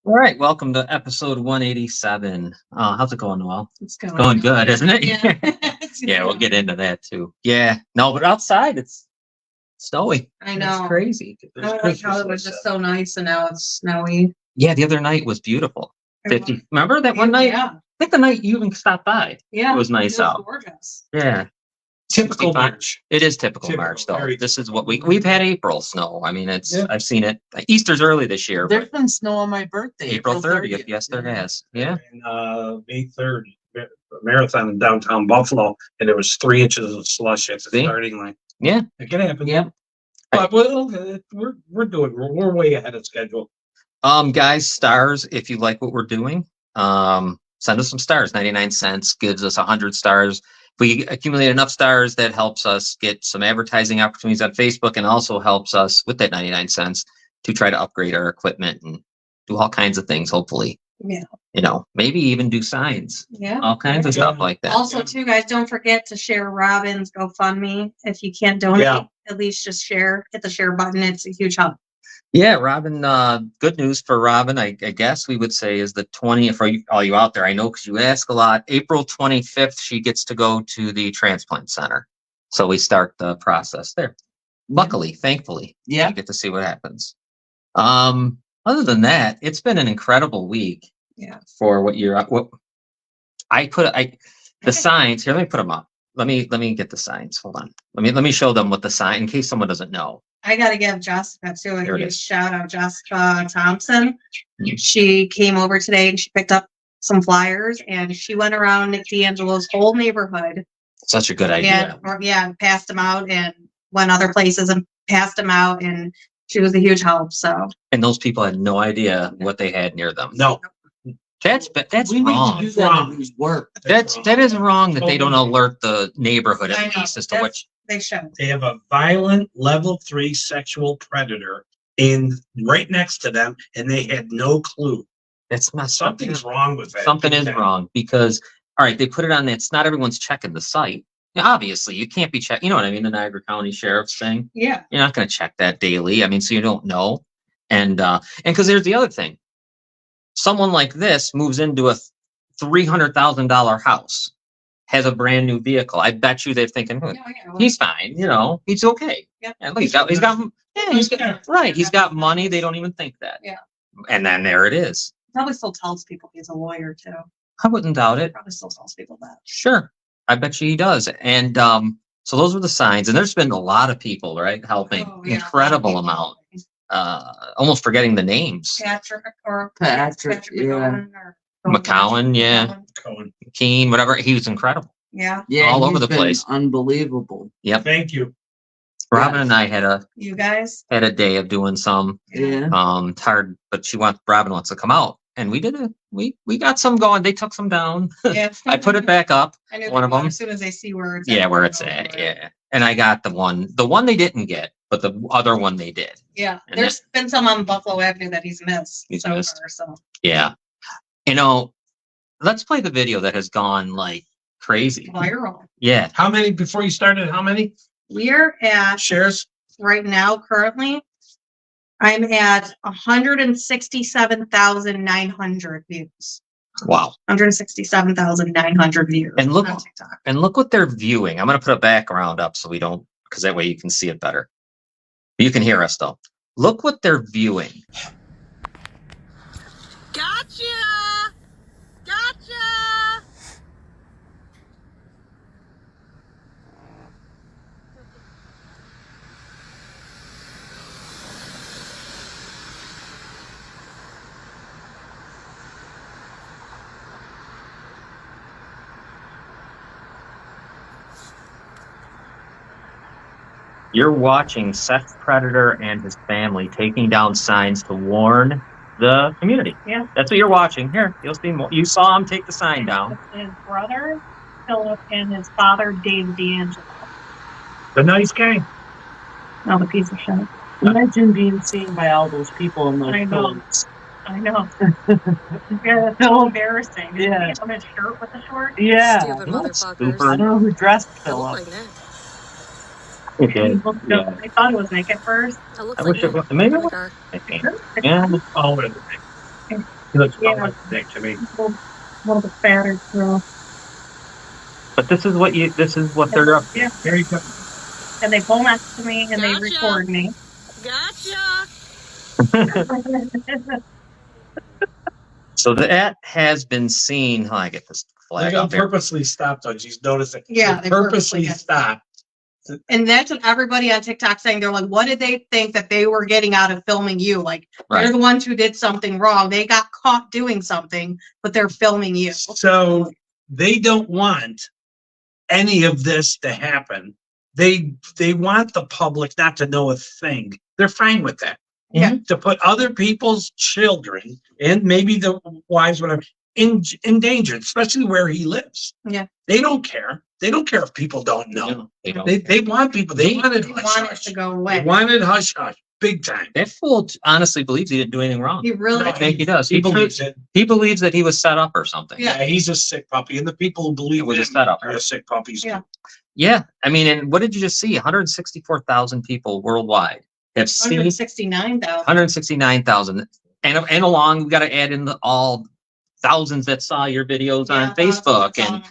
All right, welcome to episode 187. How's it going, Noel? It's going good, isn't it? Yeah. Yeah, we'll get into that too. Yeah, no, but outside it's snowy. I know. It's crazy. I like how it was just so nice and now it's snowy. Yeah, the other night was beautiful. 50. Remember that one night? Yeah. I think the night you even stopped by. Yeah. It was nice out. Gorgeous. Yeah. Typical 65. March. It is typical March, though. Very This is what we've had April snow. I mean, it's Yeah. I've seen it. Easter's early this year. There's But been snow on my birthday. April 30th. Yes, there has. Yeah. And May 3rd, marathon in downtown Buffalo, and there was 3 inches of slush at the See? starting line. Yeah. It can happen. Yep. But we're way ahead of schedule. Guys, stars, if you like what we're doing, send us some stars. 99 cents gives us 100 stars. If we accumulate enough stars, that helps us get some advertising opportunities on Facebook and also helps us with that 99 cents to try to upgrade our equipment and do all kinds of things, hopefully. Yeah. You know, maybe even do signs, Yeah. all kinds of stuff like that. Also, too, guys, don't forget to share Robin's GoFundMe. If you can't donate, at least just share. Hit the share button. It's a huge help. Yeah, Robin, good news for Robin, I guess we would say, is the 20th, for all you out there, I know because you ask a lot, April 25th, she gets to go to the transplant center. So we start the process there. Luckily, thankfully, Yeah. you get to see what happens. Other than that, it's been an incredible week. Yeah. For what the signs here, let me put them up. Let me get the signs. Hold on. Let me show them what the sign, in case someone doesn't know. I got to give Jessica, too, a There it huge is. shout out. Jessica Thompson. Mhm. She came over today and she picked up some flyers and she went around Nick D'Angelo's whole neighborhood. Such a good idea. And passed them out and went other places and passed them out. And she was a huge help. So And those people had no idea what they had near them. No. That's We need to wrong. do that in his work. That is wrong that they don't alert the neighborhood I at know, least as to what. they should. They have a violent level 3 sexual predator right next to them, and they had no clue. That's not Something's wrong with that. Something is wrong because, all right, they put it on that. It's not everyone's checking the site. Now, obviously, you can't be checking. You know what I mean? The Niagara County Sheriff's thing. Yeah. You're not going to check that daily. I mean, so you don't know. And because there's the other thing. Someone like this moves into a $300,000 house, has a brand new vehicle. I bet you they're thinking, he's fine. You know, he's okay. Yeah. And look, he's got right. He's got money. They don't even think that. Yeah. And then there it is. Probably still tells people he's a lawyer too. I wouldn't doubt it. Probably still tells people that. Sure. I bet you he does. And so those were the signs. And there's been a lot of people, right, helping. Oh, yeah. Incredible amount. Almost forgetting the names. Patrick Yeah. McCowan, yeah. Cohen. Keene, whatever. He was incredible. Yeah. Yeah, All over he's the been place. Unbelievable. Yep. Thank you. Robin and I had You guys. a day of doing some. Yeah. It's hard, but Robin wants to come out. And we did it. We got some going. They took some down. Yeah. I put it back up. I knew one of them. as soon as they see where it's Yeah, where it's at. Yeah. And I got the one they didn't get, but the other one they did. Yeah. And There's been some on Buffalo Avenue that he's missed. He's so missed. far, so. Yeah. You know, let's play the video that has gone like crazy. Viral. Yeah. How many, before you started, how many We're at shares? right now, currently, I'm at 167,900 views. Wow. 167,900 views. And look- on TikTok. And look what they're viewing. I'm going to put a background up so we don't, because that way you can see it better. You can hear us though. Look what they're viewing. Gotcha! Gotcha! You're watching sex predator and his family taking down signs to warn the community. Yeah. That's what you're watching. Here, you'll see more. You saw him take the sign down. His brother Philip and his father, Dave D'Angelo. The nice guy. Not a piece of shit. Imagine being seen by all those people in those I know. clothes. I know. Yeah, that's so embarrassing. Did Yeah. you see him in a shirt with a short? Yeah. Stupid That's motherfuckers. I super. don't know who dressed I look Philip. like Nick. It And he did. looked Yeah. up. I thought it was Nick at first. I look I like wish it Nick. was. Maybe in it the was. car. Maybe. Yeah. He looks taller than Nick. He looks Yeah. taller than Nick to me. A little bit fatter, girl. But this is what you. This is what they're up to. Yeah. Very good. And they pull next to me and they Gotcha. record me. Gotcha. So that has been seen. Oh, I get this They're flag gonna up here. purposely stop, though. She's noticing. Yeah, They they purposely purposely stop. And that's what everybody on TikTok saying. They're like, what did they think that they were getting out of filming you? Like, they're Right. the ones who did something wrong. They got caught doing something, but they're filming you. So they don't want any of this to happen. They want the public not to know a thing. They're fine with that. Yeah. To put other people's children and maybe the wives, whatever, in danger, especially where he lives. Yeah. They don't care. They don't care if people don't know. No, they don't. They want people. They wanted They hush want it hush. to go They away. wanted hush hush big time. That fool honestly believes he didn't do anything wrong. He really I think he does. He believes it. He believes that he was set up or something. Yeah. Yeah, he's a sick puppy, and the people who believe It was a him setup. are the sick puppies. Yeah. Too. Yeah. I mean, and what did you just see? 164,000 people worldwide have seen 169,000. 169,000. And along, we got to add in all thousands that saw your videos on Facebook. And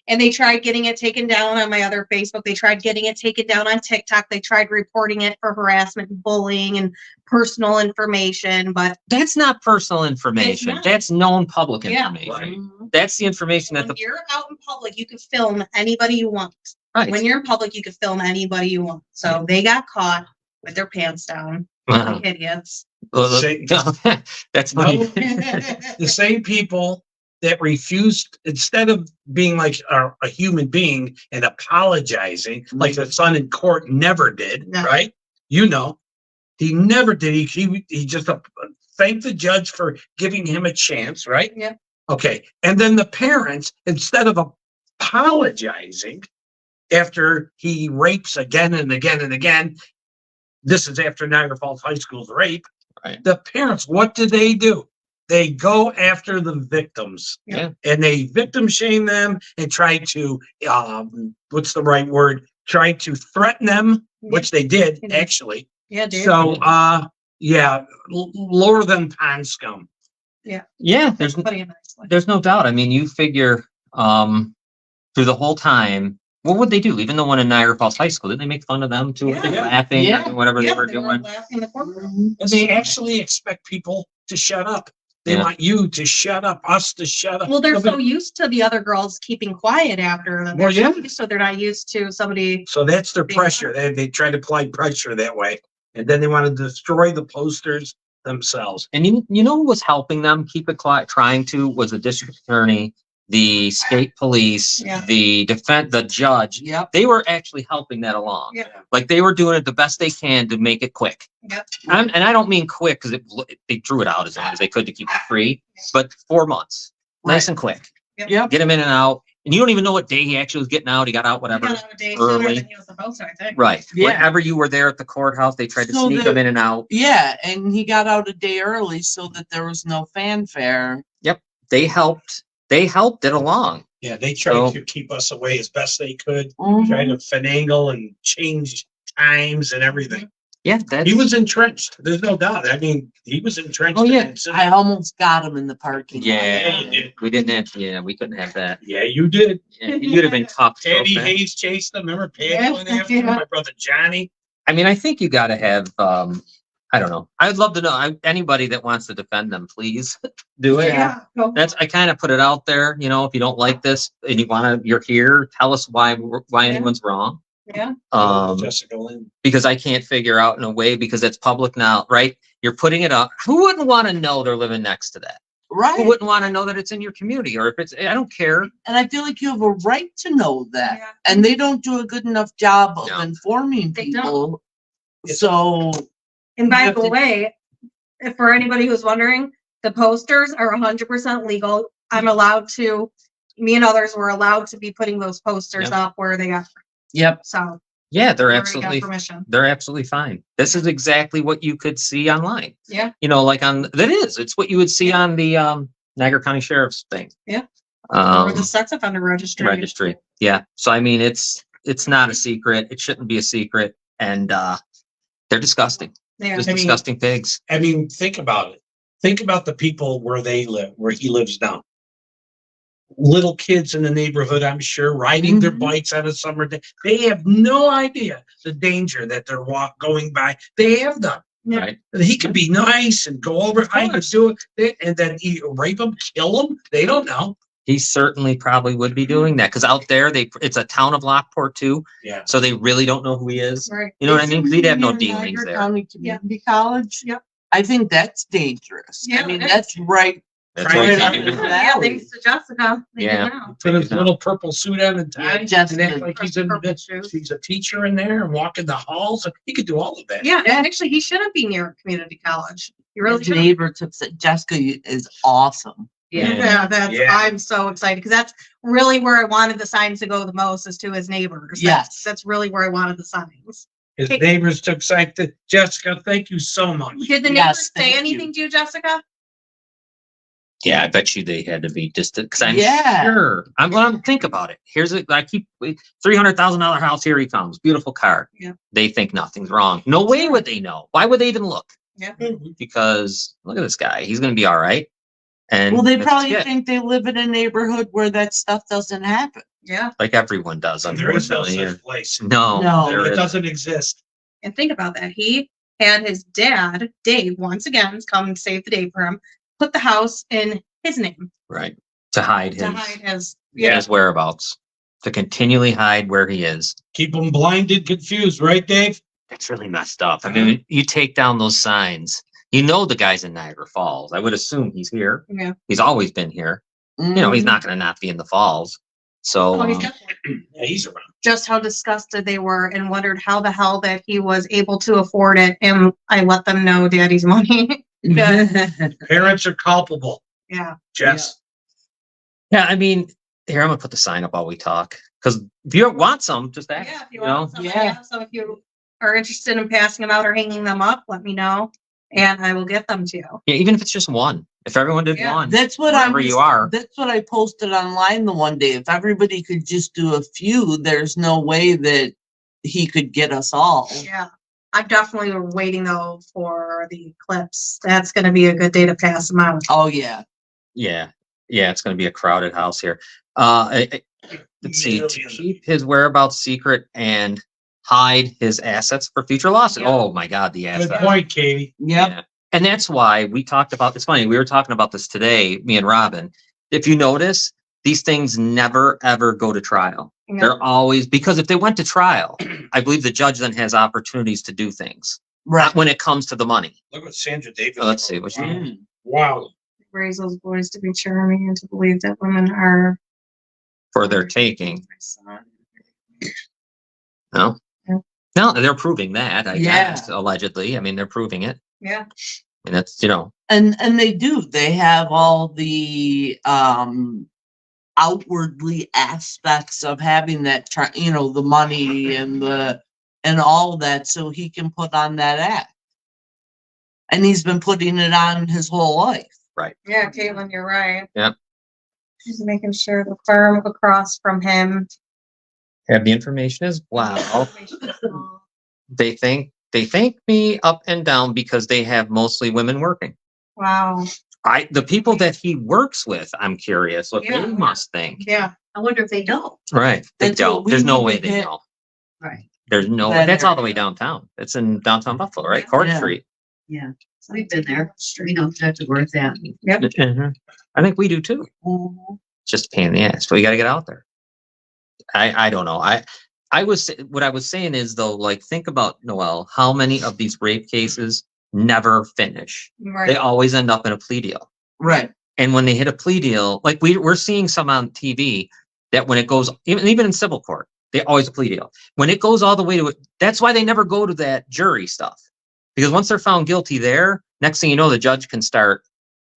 And they tried getting it taken down on my other Facebook. They tried getting it taken down on TikTok. They tried reporting it for harassment and bullying and personal information, but that's not personal information. not. That's known public Yeah. information. That's the information that when you're out in public, you can film anybody you want. right. When you're in public, you can film anybody you want. So they got caught with their pants down. Uh-huh. Like idiots. Well, Say- that's No. funny. The same people that refused, instead of being like a human being and apologizing, like the son in court never did, No. right? You know, he never did. He just thanked the judge for giving him a chance, right? Yeah. Okay. And then the parents, instead of apologizing after he rapes again and again and again, this is after Niagara Falls High School's rape. Right. The parents, what do? They go after the victims. Yeah. And they victim shame them and try to, what's the right word? Try to threaten them, which they did Yeah. actually. Yeah, dude. So, yeah, lower than pond scum. Yeah, there's Putting it nicely. there's no doubt. I mean, you figure through the whole time, what would they do? Even the one in Niagara Falls High School, did they make fun of them too? Yeah. Laughing Yeah. and whatever they were They doing. laughing in the courtroom. And they actually expect people to shut up. They Yeah. want you to shut up, us to shut up. Well, they're Nobody- so used to the other girls keeping quiet after them. Well, yeah. So they're not used to somebody. So that's their Big pressure. They try to apply pressure that way. And then they want to destroy the posters themselves. And you know who was helping them keep it quiet, trying to, was the district attorney, the state police, Yeah. the judge. Yep. They were actually helping that along. Yeah. Like they were doing it the best they can to make it quick. Yep. And I don't mean quick because they drew it out as long as they could to keep it free, but 4 months, nice and quick. Yep. Get him in and out. And you don't even know what day he actually was getting out. He got out, whatever. He got out a day sooner early. than he was supposed to, I think. Right. Yeah. Whenever you were there at the courthouse, they tried to So sneak the- him in and out. Yeah, and he got out a day early so that there was no fanfare. They helped it along. Yeah, they tried So- to keep us away as best they could, Mhm. try to finagle and change times and everything. Yeah, that's He was entrenched. There's no doubt. I mean, he was entrenched. Oh, yeah. I almost got him in the parking lot. Yeah, you did. we didn't have. Yeah, we couldn't have that. Yeah, you did. Yeah, you'd have been cuffed. so Patty fast. Hayes chased them. Remember Patty Yeah, went after him? yeah. My brother Johnny. I mean, I think you got to have. I don't know. I'd love to know. Anybody that wants to defend them, please do it. Yeah. Go. That's. I kind of put it out there. You know, if you don't like this and you want to, you're here. Tell us why anyone's wrong. Yeah. Jessica Lynn. Because I can't figure out in a way because it's public now, right? You're putting it up. Who wouldn't want to know they're living next to that? Who Right. wouldn't want to know that it's in your community or if it's? I don't care. And I feel like you have a right to know that. Yeah. And they don't do a good enough job of No. informing They don't. people. So And by You have the to- way, if for anybody who's wondering, the posters are 100% legal. I'm allowed to me and others were allowed to be putting those posters up where they got, Yep. so. Yeah, they're we already got absolutely permission. they're absolutely fine. This is exactly what you could see online. Yeah, Like it's what you would see on the Niagara County Sheriff's thing. Yeah. or the Um, sex offender registry. registry. Yeah. So I mean it's not a secret. It shouldn't be a secret. And they're disgusting. They are. Just I mean- disgusting pigs. I mean, think about it. Think about the people where they live, where he lives now. Little kids in the neighborhood, I'm sure, riding their Mhm. bikes on a summer day. They have no idea the danger that they're going by. They have none. Yeah. Right. He could be nice and go over, I could do it, and then rape them, kill them. They don't know. He certainly probably would be doing that because out there it's a town of Lockport too. Yeah. So they really don't know who he is. Right. You know what I mean? 'Cause he'd have no Isn't dealings Niagara there. County Community College. Yep. I think that's dangerous. Yeah, I mean, it is. that's right. That's Right. right. up Yeah. his Yeah, alley. thanks to Jessica. They Yeah. did now. Put his little purple suit on and tie, Jessica. and act like he's in the Purple midst. shoes. He's a teacher in there and walking the halls. He could do all of that. Yeah, and actually, he shouldn't be near a community college. He really His shouldn't. neighbor took Jessica is awesome. Yeah, Yeah. I'm so excited because that's really where I wanted the signs to go the most, is to his neighbors. Yes. That's really where I wanted the signs. His Hey. neighbors took sight to Jessica. Thank you so much. Did the Yes, neighbors say thank you. anything to you, Jessica? Yeah, I bet you they had to be distant because I'm Yeah. sure. Think about it. Here's $300,000 house. Here he comes. Beautiful car. Yeah. They think nothing's wrong. No way would they know. Why would they even look? Yeah. Because look at this guy. He's going to be all right. And Well, they that's probably it. think they live in a neighborhood where that stuff doesn't happen. Yeah. Like everyone does. There is no Unfortunately. such place. No, No. there It isn't. doesn't exist. And think about that. He had his dad, Dave, once again, come and save the day for him, put the house in his name Right. To hide to his, hide his. his whereabouts. To continually hide where he is. Keep them blinded, confused, right, Dave? That's really messed up. I mean, you take down those signs. You know the guy's in Niagara Falls. I would assume he's here. Yeah. He's always been here. He's not going to not be in the falls. So Oh, he's definitely. Yeah, he's around. Just how disgusted they were and wondered how the hell that he was able to afford it. And I let them know daddy's money. Parents are culpable. Yeah. Jess. yeah, I mean, here I'm gonna put the sign up while we talk. Because if you want some, just ask. Yeah, if you you know? want some, Yeah. yeah. So if you are interested in passing them out or hanging them up, let me know and I will get them to you. Yeah, even if it's just one. If everyone did Yeah. one, That's what wherever you are. That's what I posted online the one day. If everybody could just do a few, there's no way that he could get us all. Yeah. I'm definitely waiting though for the clips. That's going to be a good day to pass them out. Oh yeah. Yeah, it's gonna be a crowded house here. Let's see. To Millions. keep his whereabouts secret and hide his assets for future losses. Yeah. Oh my God, the Good assets. point, Katie. Yep. Yeah. And that's why we talked about, it's funny, we were talking about this today, me and Robin. If you notice, these things never, ever go to trial. Yeah. They're always, because if they went to trial, I believe the judge then has opportunities to do things Right. when it comes to the money. Look what Sandra Davis. So let's see. What you, Mm. Wow. Raise those boys to be charming and to believe that women are. for their taking. My son. No? Yeah. No, they're proving that, I Yeah. guess, allegedly. I mean, they're proving it. Yeah. And that's, And they do. They have all the outwardly aspects of having that the money and all that, so he can put on that act. And he's been putting it on his whole life. Yeah, Caitlin, you're right. Yep. She's making sure the farm across from him. have the information as well. They think me up and down because they have mostly women working. Wow. The people that he works with, I'm curious what Yeah. they must think. Yeah. I wonder if they know. Right. They That's what don't. we There's no need way to they hit. know. Right. There's no That that's all the area. way downtown. It's in downtown Buffalo, right? Court Yeah. Street. Yeah. So we've been there. We know exactly where it's at. Mhm. I think we do too. It's just a pain in the ass, but we got to get out there. I don't know. What I was saying is though, like, think about, Noel, how many of these rape cases never finish? They Right. always end up in a plea deal. Right. And when they hit a plea deal, like we're seeing some on TV that when it goes, even in civil court, they always a plea deal. When it goes all the way to it, that's why they never go to that jury stuff. Because once they're found guilty there, next thing you know, the judge can start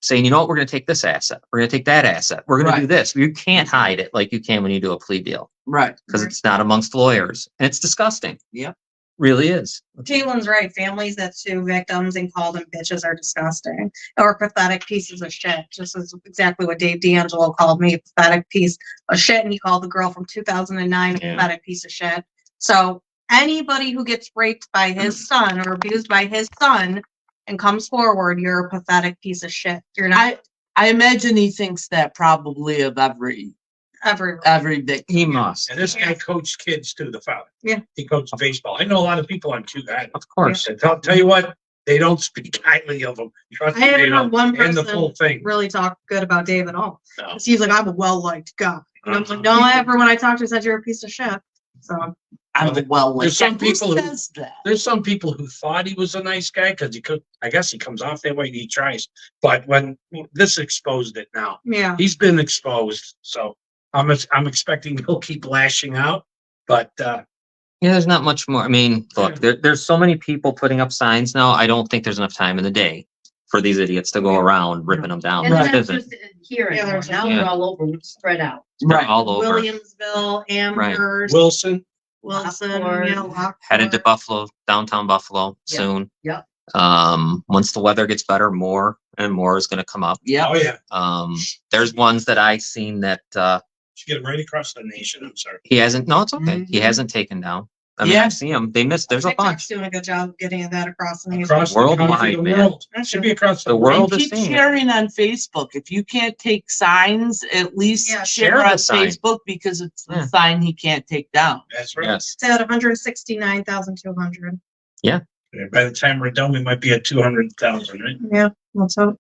saying, you know what, we're going to take this asset. We're going to take that asset. We're going to do Right. this. You can't hide it like you can when you do a plea deal Right. because it's not amongst lawyers and it's disgusting. Yep. Really is. Caitlin's right. Families that sue victims and call them bitches are disgusting or pathetic pieces of shit. Just as exactly what Dave D'Angelo called me, a pathetic piece of shit. And he called the girl from 2009 a pathetic piece of shit. So anybody who gets raped by his son or abused by his son and comes forward, you're a pathetic piece of shit. You're not I imagine he thinks that probably of every victim. He must. And this guy coached kids too, the father. Yeah. He coached baseball. I know a lot of people on two guys. Of course. And tell you what, they don't speak highly of him. Trust I me, they haven't don't. heard one And the person full thing. really talk good about Dave at all. No. 'Cause he's like, I'm a well-liked guy. And I'm like, no, everyone I talked to said you're a piece of shit. So I'm well like There's some that. Who people who- says that? There's some people who thought he was a nice guy because he could, I guess he comes off that way and he tries. But when this exposed it now, yeah. he's been exposed. So I'm expecting he'll keep lashing out. But Yeah, there's not much more. I mean, look, there's so many people putting up signs now. I don't think there's enough time in the day for these idiots to go around ripping them down. And There they're not isn't. just here Yeah, anymore. there's- Now yeah. they're all over, spread out. They're Right. all over. Williamsville, Amherst, Wilson, Wilson, Lockport. yeah, Lockport. Headed to Buffalo, downtown Buffalo Yeah. soon. Yep. Once the weather gets better, more and more is going to come up. Yeah. oh yeah, There's ones that I've seen that should get him right across the nation. I'm sorry. he hasn't. No, it's okay. He Mhm. hasn't taken down. I mean, Yeah. I see him. They missed. There's a TikTok's bunch. doing a good job of getting that across the nation. Across Worldwide, the country, the man. world. Should be across The the world world. And is keep seeing it. sharing on Facebook. If you can't take signs, at least Yeah, share share the on sign. Facebook because it's the Yeah. sign he can't take down. That's right. Yes. It's at 169,200. And by the time we're done, we might be at 200,000, right? Yeah, that's up.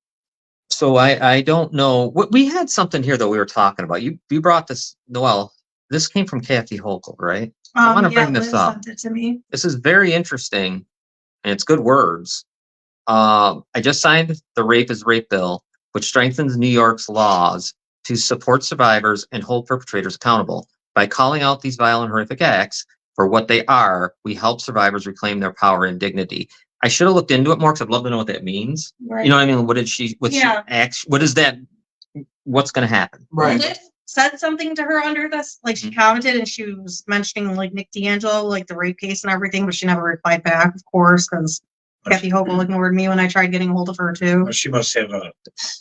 So I don't know. We had something here that we were talking about. You brought this. Well, this came from Kathy Holkel, right? I wanna bring this Liz up. sent it to me. This is very interesting, and it's good words. I just signed the Rape is Rape bill, which strengthens New York's laws to support survivors and hold perpetrators accountable. By calling out these violent, horrific acts for what they are, we help survivors reclaim their power and dignity. I should have looked into it more because I'd love to know what that means. Right. You know what I mean? What did she? Yeah. What is that? What's going to happen? Liz said something to her under this, like she commented and she was mentioning like Nick D'Angelo, like the rape case and everything, but she never replied back, of course, because Kathy Hochul ignored me when I tried getting a hold of her too. Well, she must have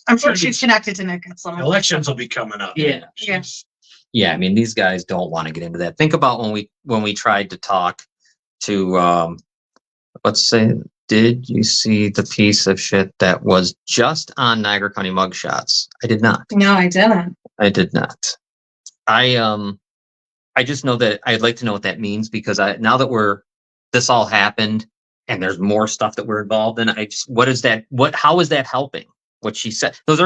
I'm sure she's connected to Nick at some point. elections will be coming up. Yeah. Yeah. Yeah, I mean, these guys don't want to get into that. Think about when we tried to talk to let's say, did you see the piece of shit that was just on Niagara County mugshots? I did not. No, I didn't. I did not. I just know that I'd like to know what that means because now that this all happened and there's more stuff that we're involved in, how is that helping? What she said, those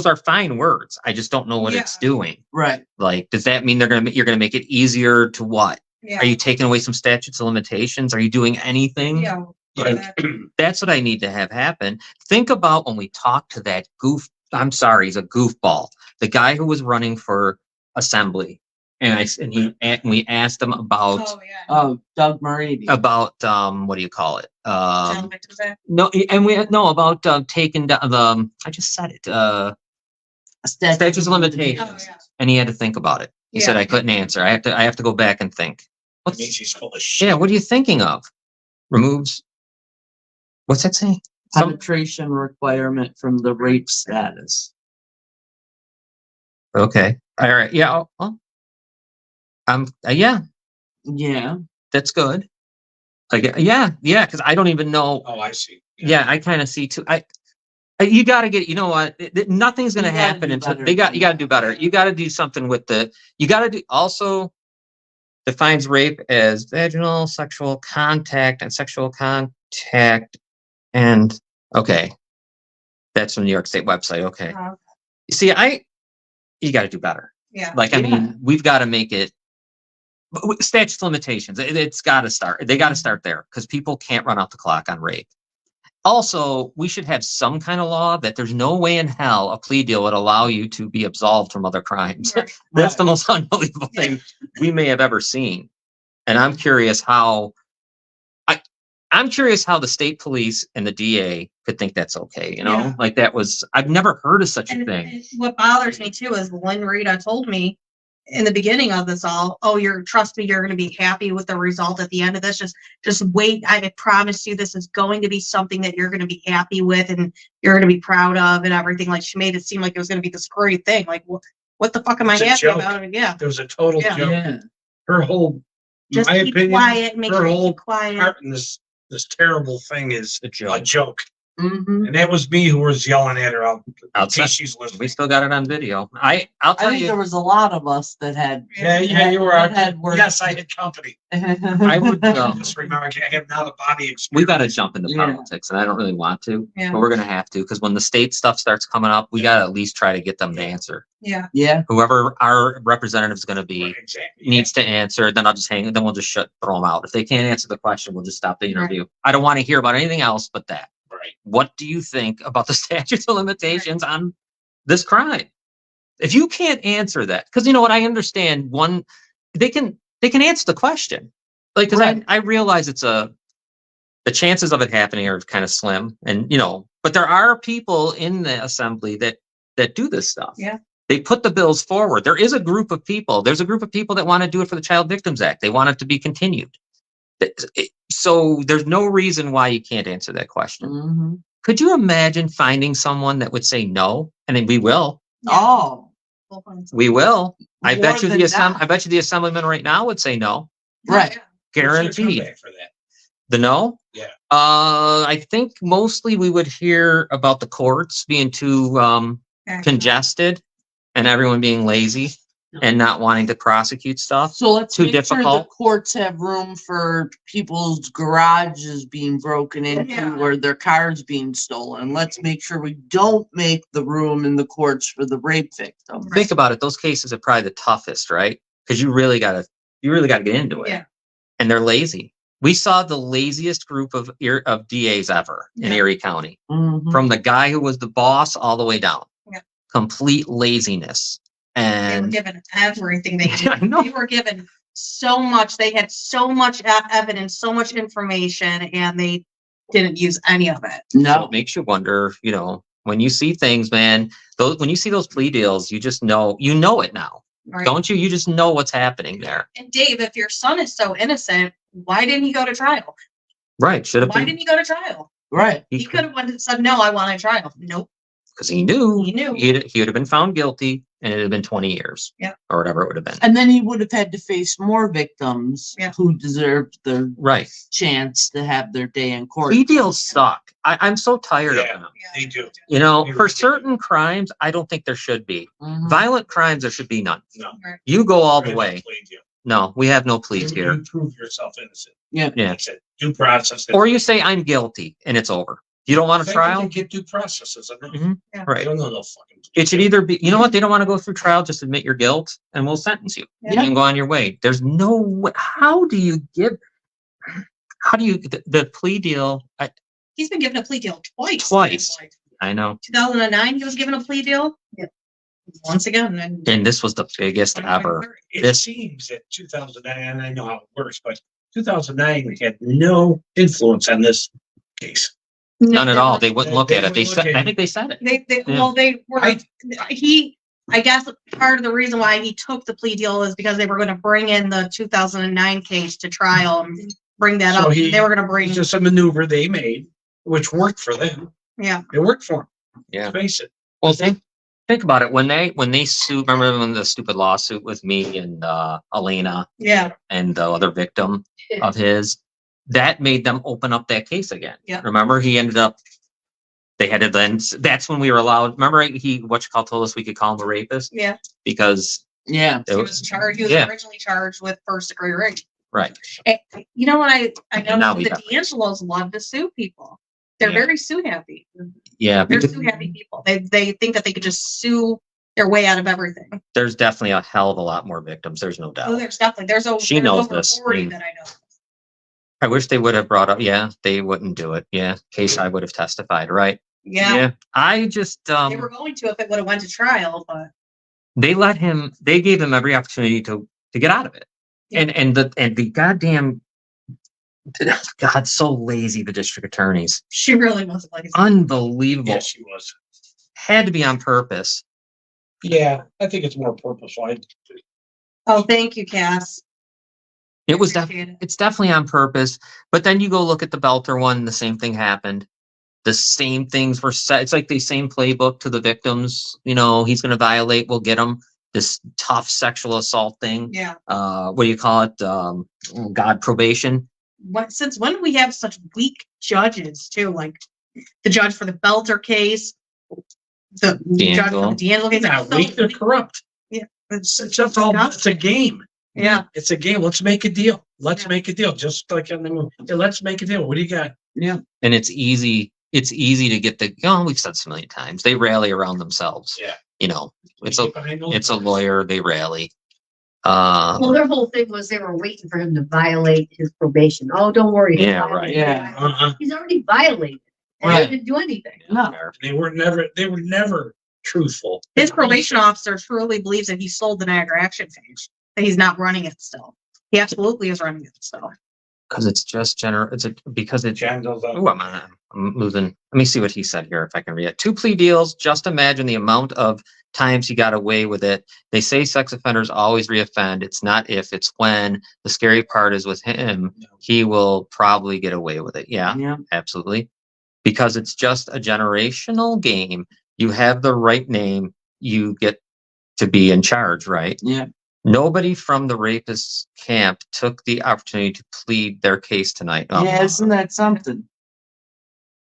are fine words. I just don't know what it's doing. Right. Like, does that mean you're gonna make it easier to what? Yeah. Are you taking away some statutes of limitations? Are you doing anything? Yeah. Like, That's what I need to have happen. Think about when we talked to that I'm sorry, he's a goofball. The guy who was running for assembly. And we asked him about Oh, yeah. Doug Murray. what do you call it? John Victor's Act. No, and about taking down I just said it. Statutes of limitations. Oh, yeah. And he had to think about it. He said Yeah. I couldn't answer. I have to go back and think. that means he's full of shit. Yeah, what are you thinking of? Removes. What's that saying? Penetration requirement from the rape status. Okay. All right. Yeah. Yeah, Yeah. that's good. Like, yeah. Because I don't even know. Oh, I see. Yeah, I kind of see too. You got to get. You know what? Nothing's going to You gotta happen do until better. you got to do better. You got to do something with you got to do also defines rape as vaginal sexual contact and sexual contact and okay, that's from the New York State website. Okay, Oh, you see, you got to do better. yeah. Like, I Yeah. mean, we've got to make it. Statute of limitations. It's got to start. They got to start there because people can't run out the clock on rape. Also, we should have some kind of law that there's no way in hell a plea deal would allow you to be absolved from other crimes. Right. That's the most unbelievable thing we may have ever seen. And I'm curious how I'm curious how the state police and the DA could think that's okay, you know? Yeah. Like that was, I've never heard of such a And thing. what bothers me too is Lynn Rita told me in the beginning of this all, oh, trust me, you're going to be happy with the result at the end of this. Just wait. I promise you, this is going to be something that you're going to be happy with and you're going to be proud of and everything. Like she made it seem like it was going to be this great thing. Like, what the fuck am I It's a happy joke. about? Yeah. There was a total Yeah. joke. Yeah. Her whole, in Just my keep opinion, quiet. Make her sure you whole keep quiet. part in this terrible thing is A a joke. joke. Mm-hmm. And that was me who was yelling at her out. Outside. She's listening. We still got it on video. I'll I tell think there you, was a lot of us that had. Yeah, you were that out. had words. Yes, I had company. I would, Just remember, I have not a body experience. we got to jump into Yeah. politics, and I don't really want to, Yeah. but we're going to have to, because when the state stuff starts coming up, we got to at least try to get them to answer. Yeah. Yeah. Whoever our representative is going to be Right, exactly. needs to answer. Then I'll just then we'll just throw them out. If they can't answer the question, we'll just stop the interview. I don't want to hear about anything else but that. Right. What do you think about the statute of limitations on this crime? If you can't answer that, because you know what, I understand they can answer the question. Like, because Right. I realize the chances of it happening are kind of slim, and but there are people in the assembly that do this stuff. Yeah. They put the bills forward. There is a group of people. There's a group of people that want to do it for the Child Victims Act. They want it to be continued. So there's no reason why you can't answer that question. Mm-hmm. Could you imagine finding someone that would say no? And then we will. Oh, We will. I More bet you than I that. bet you the assemblyman right now would say no. right. What's your Guaranteed. comeback for that? The no? Yeah. I think mostly we would hear about the courts being too congested and everyone being lazy and not wanting to prosecute stuff. So let's Too make sure the difficult. courts have room for people's garages being broken into Yeah. or their cars being stolen. Let's make sure we don't make the room in the courts for the rape victim. Think about it. Those cases are probably the toughest, right? Because you really gotta get into it. Yeah. And they're lazy. We saw the laziest group of DAs ever in Yeah. Erie County, Mhm. from the guy who was the boss all the way down. Yeah. Complete laziness. They were And given everything they I know. They were given so much. They had so much evidence, so much information, and they didn't use any of it. so No. it makes you wonder, when you see things, man, when you see those plea deals, you just know, it now. Right. Don't you? You just know what's happening there. And Dave, if your son is so innocent, why didn't he go to trial? Right. Should have Why been. didn't he go to trial? Right. He could have went and said, "No, I want a trial." Nope. Because he knew He knew. he would have been found guilty and it would have been 20 years. Yeah. Or whatever it would have been. And then he would have had to face more victims Yeah. who deserved the Right. chance to have their day in court. Plea deals suck. I'm so tired of Yeah. them. They do. You know, They for really do. certain crimes, I don't think there should be. Mhm. Violent crimes, there should be none. No. You go all the Right, way. plead you. No, we have no pleas You here. prove yourself innocent. Yeah. Yeah. That's it. Due process. Or you say I'm guilty and it's over. You don't want a They trial? get due process, isn't it? Mhm. Yeah. I Right. don't know no fucking. It should either be, you know what? They don't want to go through trial. Just admit your guilt and we'll sentence you. Yeah. And go on your way. There's no way. How do you, the plea deal? He's been given a plea deal twice. Twice. I know. 2009, he was given a plea deal. Yeah. Once again, And this was the biggest ever. It This- seems that 2009, and I know how it works, but 2009 had no influence on this case. None at all. They wouldn't They look at it. They wouldn't said, look at I it. think they said it. They Yeah. well, they were. I I guess part of the reason why he took the plea deal is because they were going to bring in the 2009 case to trial and bring that So up. he- They were going to bring. It's just a maneuver they made, which worked for them. Yeah. It worked for them. Yeah. Face it. Well, think about it. When they sued, remember when the stupid lawsuit with me and Elena Yeah. and the other victim of his, that made them open up that case again. Yeah. Remember, they had to then, that's when we were allowed, remember told us we could call him a rapist Yeah. because Yeah. it He was, was charged. He was Yeah. originally charged with first degree rape. right. And you know what I now know? we The got- D'Angelos love to sue people. They're Yeah. very sue happy. Yeah. They're because sue happy people. They think that they could just sue their way out of everything. there's definitely a hell of a lot more victims. There's no Oh, doubt. there's definitely there's She there's knows over this. 40 Mm. that I know. I wish they would have brought up, they wouldn't do it. Yeah. Case I would have testified, right? Yeah. I just, They were going to if it would have went to trial, but they gave him every opportunity to get out of it. Yeah. And the goddamn God, so lazy, the district attorneys. She really was like, Unbelievable. Yeah, she was. Had to be on purpose. Yeah, I think it's more purposeful. oh, thank you, Cass. It was Appreciate it. it's definitely on purpose. But then you go look at the Belter one, the same thing happened. The same things were set. It's like the same playbook to the victims. You know, he's going to violate, we'll get him. This tough sexual assault thing. Yeah. What do you call it? Oh God, probation. Since when do we have such weak judges too? Like the judge for the Belter case, the judge for the D'Angelo case. Not weak, they're corrupt. Yeah. It's just all, it's a game. Yeah. It's a game. Let's make a deal. Let's Yeah. make a deal. Just like on the movie. Yeah, let's make a deal. What do you got? Yeah. And it's easy to get we've said this a million times. They rally around themselves. Yeah. You know, it's a a lawyer, they rally. Well, their whole thing was they were waiting for him to violate his probation. Oh, don't worry. he'll Yeah, violate right. it. Yeah. He's already violated. And Right. He didn't do anything. No. They were never truthful. His probation officer truly believes that he sold the Niagara Action page, that he's not running it still. He absolutely is running it still. Because it's just because it's Jandals up. oh, I'm losing. Let me see what he said here if I can read it. 2 plea deals. Just imagine the amount of times he got away with it. They say sex offenders always reoffend. It's not if, it's when. The scary part is with him, he will probably get away with it. Yeah, Yeah. absolutely. Because it's just a generational game. You have the right name, you get to be in charge, right? Yeah. Nobody from the rapist camp took the opportunity to plead their case tonight. Oh, Yeah, isn't that something?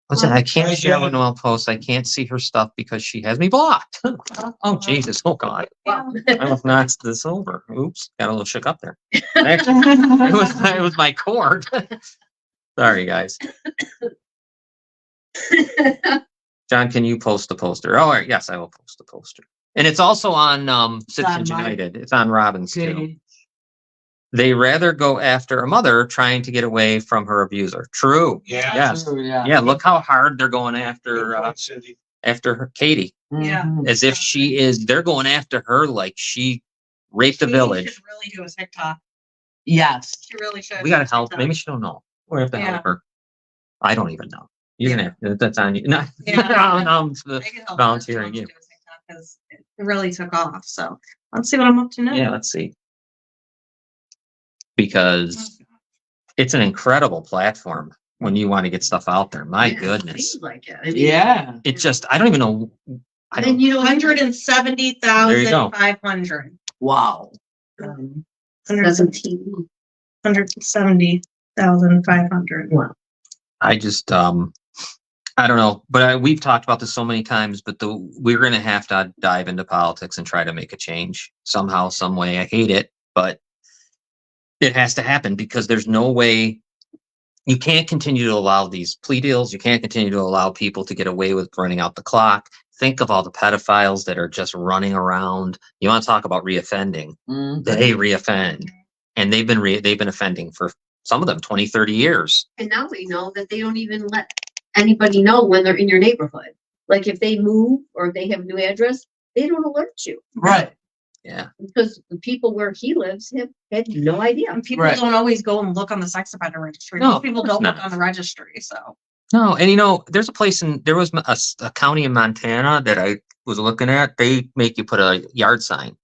listen, I can't Right, share yeah. Noel post. I can't see her stuff because she has me blocked. Oh, Jesus. Oh, God. I almost knocked this over. Oops. Got a little shook up there. Actually, it was my cord. Sorry, guys. John, can you post the poster? Oh, yes, I will post the poster. And it's also on Citizens on mine. United. It's on Robbins too. Okay. They rather go after a mother trying to get away from her abuser. True. Yeah. Yes. True, yeah. Yeah. Look how hard they're going Good after point, Cindy. her Katie, Yeah. Mhm. as if she is. They're going after her like she raped the She village. should really do a TikTok. Yes. She really should. We gotta help. Maybe she don't know. We have to Yeah. help her. I don't even know. You're gonna have that's on you. No, Yeah. no, I can help her volunteering to you. do a TikTok because it really took off. So let's see what I'm up to now. Yeah, let's see. Because it's an incredible platform when you want to get stuff out there. My Yeah, goodness. seems like it. I mean, Yeah. It just, I don't even know. I Then don't, you know, 170,500. Wow. 17. 170,500. Wow. I just, I don't know, but we've talked about this so many times, but we're going to have to dive into politics and try to make a change somehow, some way. I hate it, but it has to happen because there's no way. You can't continue to allow these plea deals. You can't continue to allow people to get away with running out the clock. Think of all the pedophiles that are just running around. You want to talk about reoffending. Mhm. They reoffend, and they've been offending for some of them 20, 30 years. And now we know that they don't even let anybody know when they're in your neighborhood. Like if they move or they have a new address, they don't alert you Right. Yeah. because the people where he lives have had no idea. And people Right. don't always go and look on the sex offender registry. No, Most people of course don't look not. on the registry. So No, and there's a place there was a county in Montana that I was looking at. They make you put a yard sign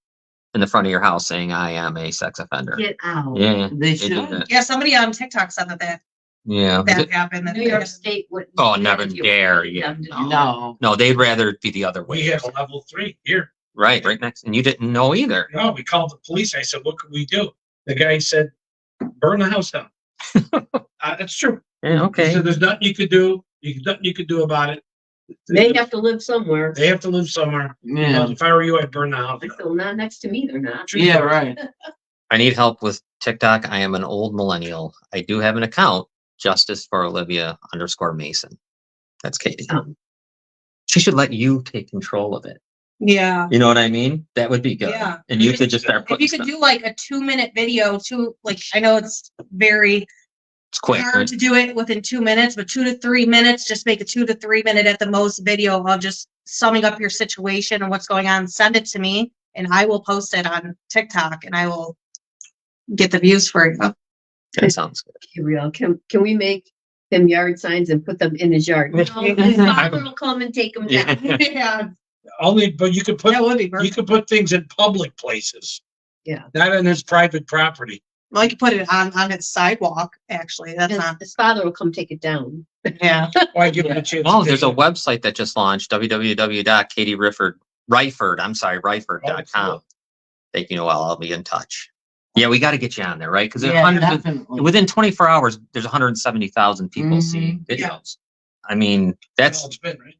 in the front of your house saying, I am a sex offender. Get out. Yeah. They They do should. that. yeah, somebody on TikTok said that Yeah. happened. That New York State wouldn't. Oh, let never you dare, pay yeah, them to do no. that. No. No, they'd rather it be the other We way. have a level 3 here. Right next. And you didn't know either. No, we called the police. I said, what can we do? The guy said, burn the house down. That's true. Yeah, He okay. said, there's nothing you could do. Nothing you could do about it. They have to live somewhere. They have to live somewhere. Yeah. If I were you, I'd burn the house I down. feel not next to me, they're not. Yeah, right. I need help with TikTok. I am an old millennial. I do have an account, Justice for Olivia_Mason. That's Katie. She should let you take control of it. Yeah. You know what I mean? That would be good. Yeah. And you could just start If putting you could stuff. do like a 2-minute video, I know it's very It's quick. hard Right? to do it within 2 minutes, but 2 to 3 minutes, just make a 2 to 3 minute at the most video of just summing up your situation and what's going on. Send it to me and I will post it on TikTok and I will get the views for you. That sounds good. Be real. Can we make him yard signs and put them in his yard? No, his father will come and take them down. Yeah, Only, but you could put, that would be you perfect. could put things in public places. Yeah. Not on his private property. Well, you could put it on its sidewalk, actually. That's not, His father will come take it down. yeah. Why give him a chance? Oh, to there's a take it? website that just launched, www.katieryford.com. Thank you, Noel. I'll be in touch. Yeah, we got to get you on there, right? Because Yeah, definitely. within 24 hours, there's 170,000 people seeing Yeah. videos. I mean, that's, Well, it's been, right?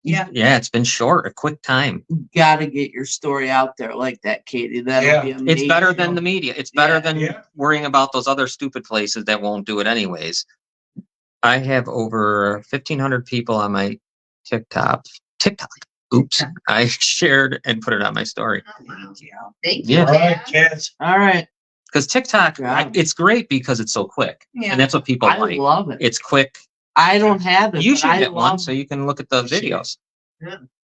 Yeah. yeah, it's been short, a quick time. Gotta get your story out there like that, Katie. That'll Yeah. be It's amazing. better than the media. It's better Yeah. than Yeah. worrying about those other stupid places that won't do it anyways. I have over 1,500 people on my TikTok. Oops. I shared and put it on my story. Thank you. Yeah. All right, kids. All right. Because TikTok, Yeah. it's great because it's so quick. Yeah. And that's what people I like. love it. It's quick. I don't have it. You but should I get one love so you can look at the videos.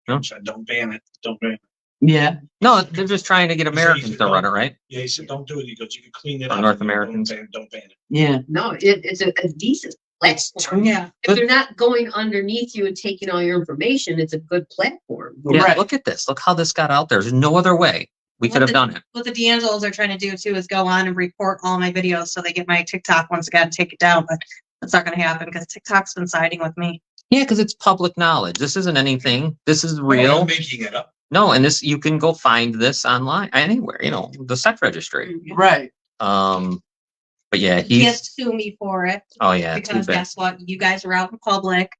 Don't ban it. Don't ban it. Yeah. No, they're just trying to get Americans to run it, right? Yeah, he said, don't do it. He goes, you can clean it Or up. North Don't Americans. Don't ban it. Yeah. No, it's a decent platform. Yeah. If they're not going underneath you and taking all your information, it's a good platform. Yeah, Right. look at this. Look how this got out there. There's no other way we could have done it. What the D'Angelos are trying to do too is go on and report all my videos so they get my TikTok once again, take it down, but that's not gonna happen because TikTok's been siding with me. Yeah, because it's public knowledge. This isn't anything. This is We're real. not making it up. No, and this, you can go find this online anywhere, the sex registry. Right. But yeah, He has he's, to sue me for it oh yeah, too because bad. guess what? You guys are out in public.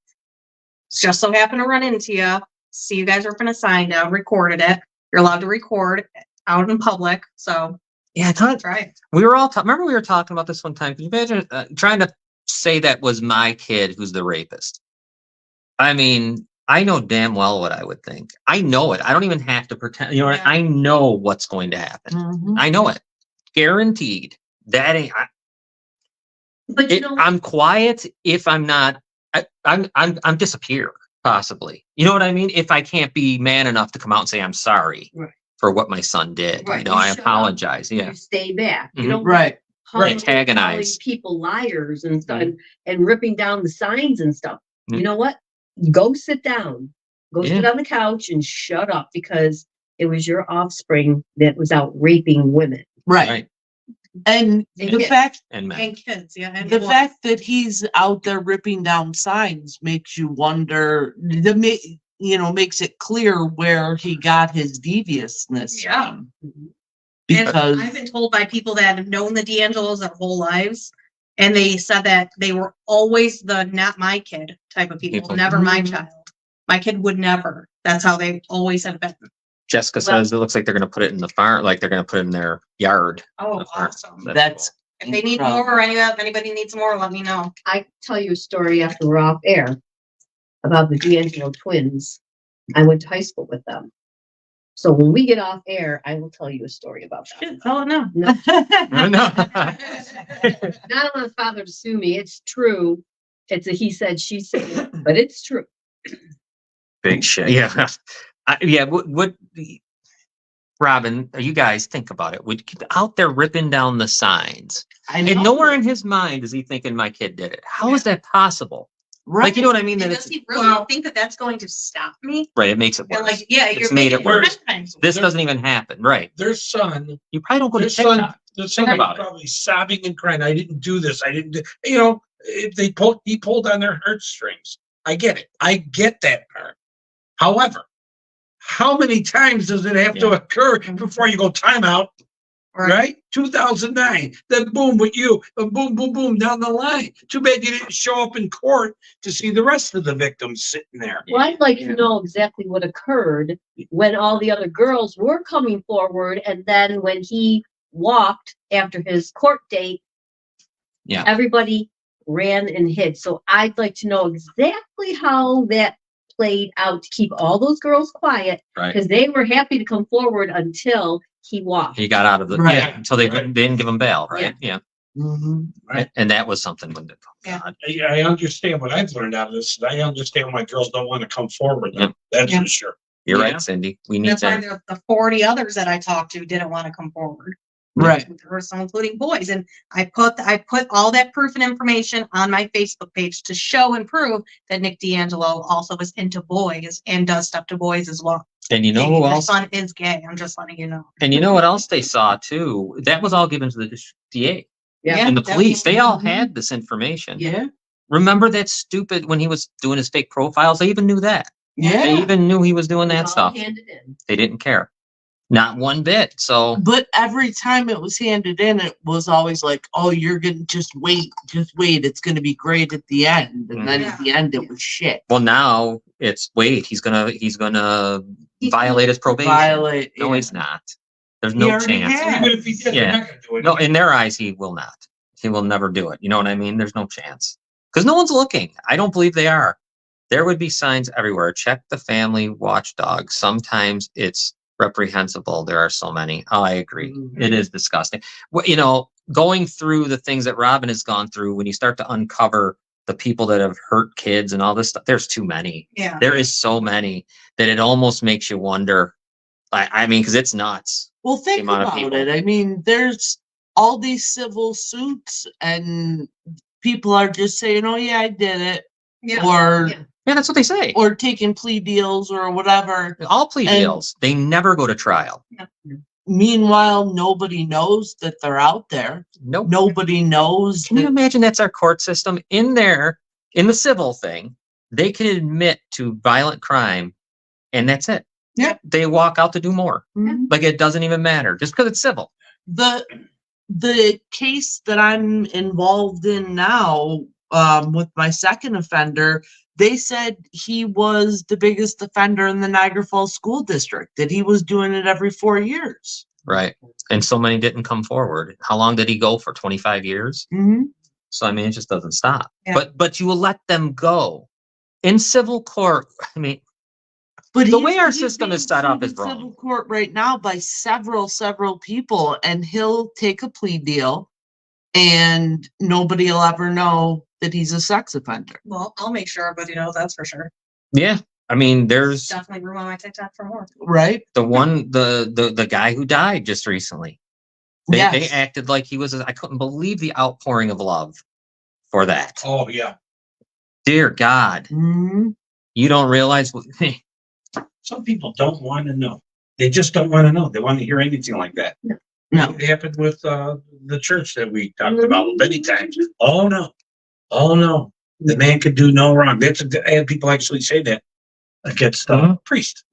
Just so happened to run into you. See you guys ripping a sign down, recorded it. You're allowed to record out in public. So Yeah, I thought that's right. we were all, remember we were talking about this one time. Can you imagine trying to say that was my kid who's the rapist? I mean, I know damn well what I would think. I know it. I don't even have to pretend. Yeah. I know what's going to happen. Mhm. I know it. Guaranteed. That ain't. But you know, I'm quiet if I'm not. I'm disappear possibly. You know what I mean? If I can't be man enough to come out and say I'm sorry Right. for what my son did. Right, You you I shut up. apologize. Yeah. you stay back. You Mhm. don't Right. calling Antagonize. people liars and stuff Mhm. and ripping down the signs and stuff. Mm. You know what? Go sit down. Go Yeah. sit on the couch and shut up because it was your offspring that was out raping women. Right. Right. And And the kids. fact And men. And kids, yeah. And the well, fact that he's out there ripping down signs makes you wonder, makes it clear where he got his deviousness Yeah. from. Mhm. Because I've been told by people that have known the D'Angelos their whole lives, and they said that they were always the not my kid type of people, People. never my Mhm. child. My kid would never. That's how they always have been. Jessica Well- says it looks like they're going to put it in the farm, like they're going to put it in their yard. Oh, The farm. awesome. that's If they need incredible. more or anybody needs more, let me know. I tell you a story after we're off air about the D'Angelo twins. I went to high school with them. So when we get off air, I will tell you a story about that. Shit, tell it now. No, No. not on the father to sue me. It's true. It's a he said, she said, but it's true. Big shit. Yeah. Yeah. Would Robin, you guys think about it. Would out there ripping down the signs, I and know. nowhere in his mind is he thinking my kid did it. How is that possible? Right. Like, you know what I mean? And That does it's he really think that that's going to stop me? right. It makes it And worse. like, yeah, It's you're made making it worse. 10 times This doesn't even happen. Right. Their son, You probably don't go to their son, TikTok. the son Think was about it. probably sobbing and crying. I didn't do this. I didn't do, if he pulled on their heartstrings. I get it. I get that part. However, how many times does it have to occur before you go timeout? Right? 2009. Then boom with you. And boom, boom, boom down the line. Too bad you didn't show up in court to see the rest of the victims sitting there. Well, I'd like to know exactly what occurred when all the other girls were coming forward, and then when he walked after his court date, Yeah. everybody ran and hid. So I'd like to know exactly how that played out to keep all those girls quiet, Right. because they were happy to come forward until he walked. He got out of the Right. yeah until they Right. didn't give him bail. Right. Yeah. Mhm. Right. And that was something when Yeah. I understand what I've learned out of this. I understand why girls don't want to come forward. Yep. That's Yeah. for sure. you're Yeah. right, Cindy. We need That's why that. the 40 others that I talked to didn't want to come forward. Right. Personal, including boys. And I put all that proof and information on my Facebook page to show and prove that Nick D'Angelo also is into boys and does stuff to boys as well. And you know who My else? son is gay. I'm just letting you know. And you know what else they saw too? That was all given to the DA Yeah. and the police. They all definitely. had this information. Yeah. Remember that stupid when he was doing his fake profiles? They even knew that. They Yeah. even knew he was doing that All stuff. handed in. They didn't care. Not one bit. So But every time it was handed in, it was always like, oh, you're gonna just wait. It's gonna be great at the end. And then at the end it was shit. well now it's wait, he's gonna violate his probation. Violate. No, yeah. he's not. There's He no already chance. has. Even if he did, Yeah. they're not gonna do it. No, in their eyes, he will not. He will never do it. You know what I mean? There's no chance. Because no one's looking. I don't believe they are. There would be signs everywhere. Check the family watchdog. Sometimes it's reprehensible. There are so many. Oh, I agree. Mhm. It is disgusting. Well, you know, going through the things that Robin has gone through, when you start to uncover the people that have hurt kids and all this stuff, there's too many. Yeah. There is so many that it almost makes you wonder. I mean, because it's nuts. Well, think amount of about people. it. I mean, there's all these civil suits, and people are just saying, "Oh yeah, I did it," Yeah. or Yeah. Yeah, that's what they say. or taking plea deals or whatever. All plea And- deals. They never go to trial. Meanwhile, nobody knows that they're out there. Nope. Nobody knows. Can you that- imagine that's our court system in there, in the civil thing? They can admit to violent crime and that's it. Yeah. They walk out to do more. Mhm. Like it doesn't even matter just because it's civil. The case that I'm involved in now, with my second offender, they said he was the biggest offender in the Niagara Falls School District, that he was doing it every 4 years. Right. And so many didn't come forward. How long did he go for? 25 years? Mm-hmm. So I mean it just doesn't stop. Yeah. But you will let them go. In civil court, I mean, But The he's- way our he's system being is set up sued is in wrong. Civil court right now by several people, and he'll take a plea deal, and nobody will ever know that he's a sex offender. Well, I'll make sure everybody knows, that's for sure. yeah. I mean, there's Definitely room on my TikTok for more. Right? the guy who died just recently. They Yes. acted like he was. I couldn't believe the outpouring of love for that. Oh, yeah. Dear God, Mhm. you don't realize. Some people don't want to know. They just don't want to know. They want to hear anything like that. No. It happened with the church that we talked about many times. Oh, no. Oh, no. The man could do no wrong. I had people actually say that against Mhm. priest.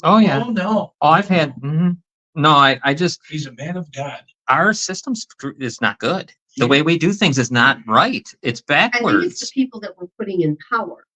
Oh yeah. Oh, no. Oh, I've had. No, I just He's a man of God. our system is not good. The way we do things is not right. It's I think it's the backwards. people that we're putting in power.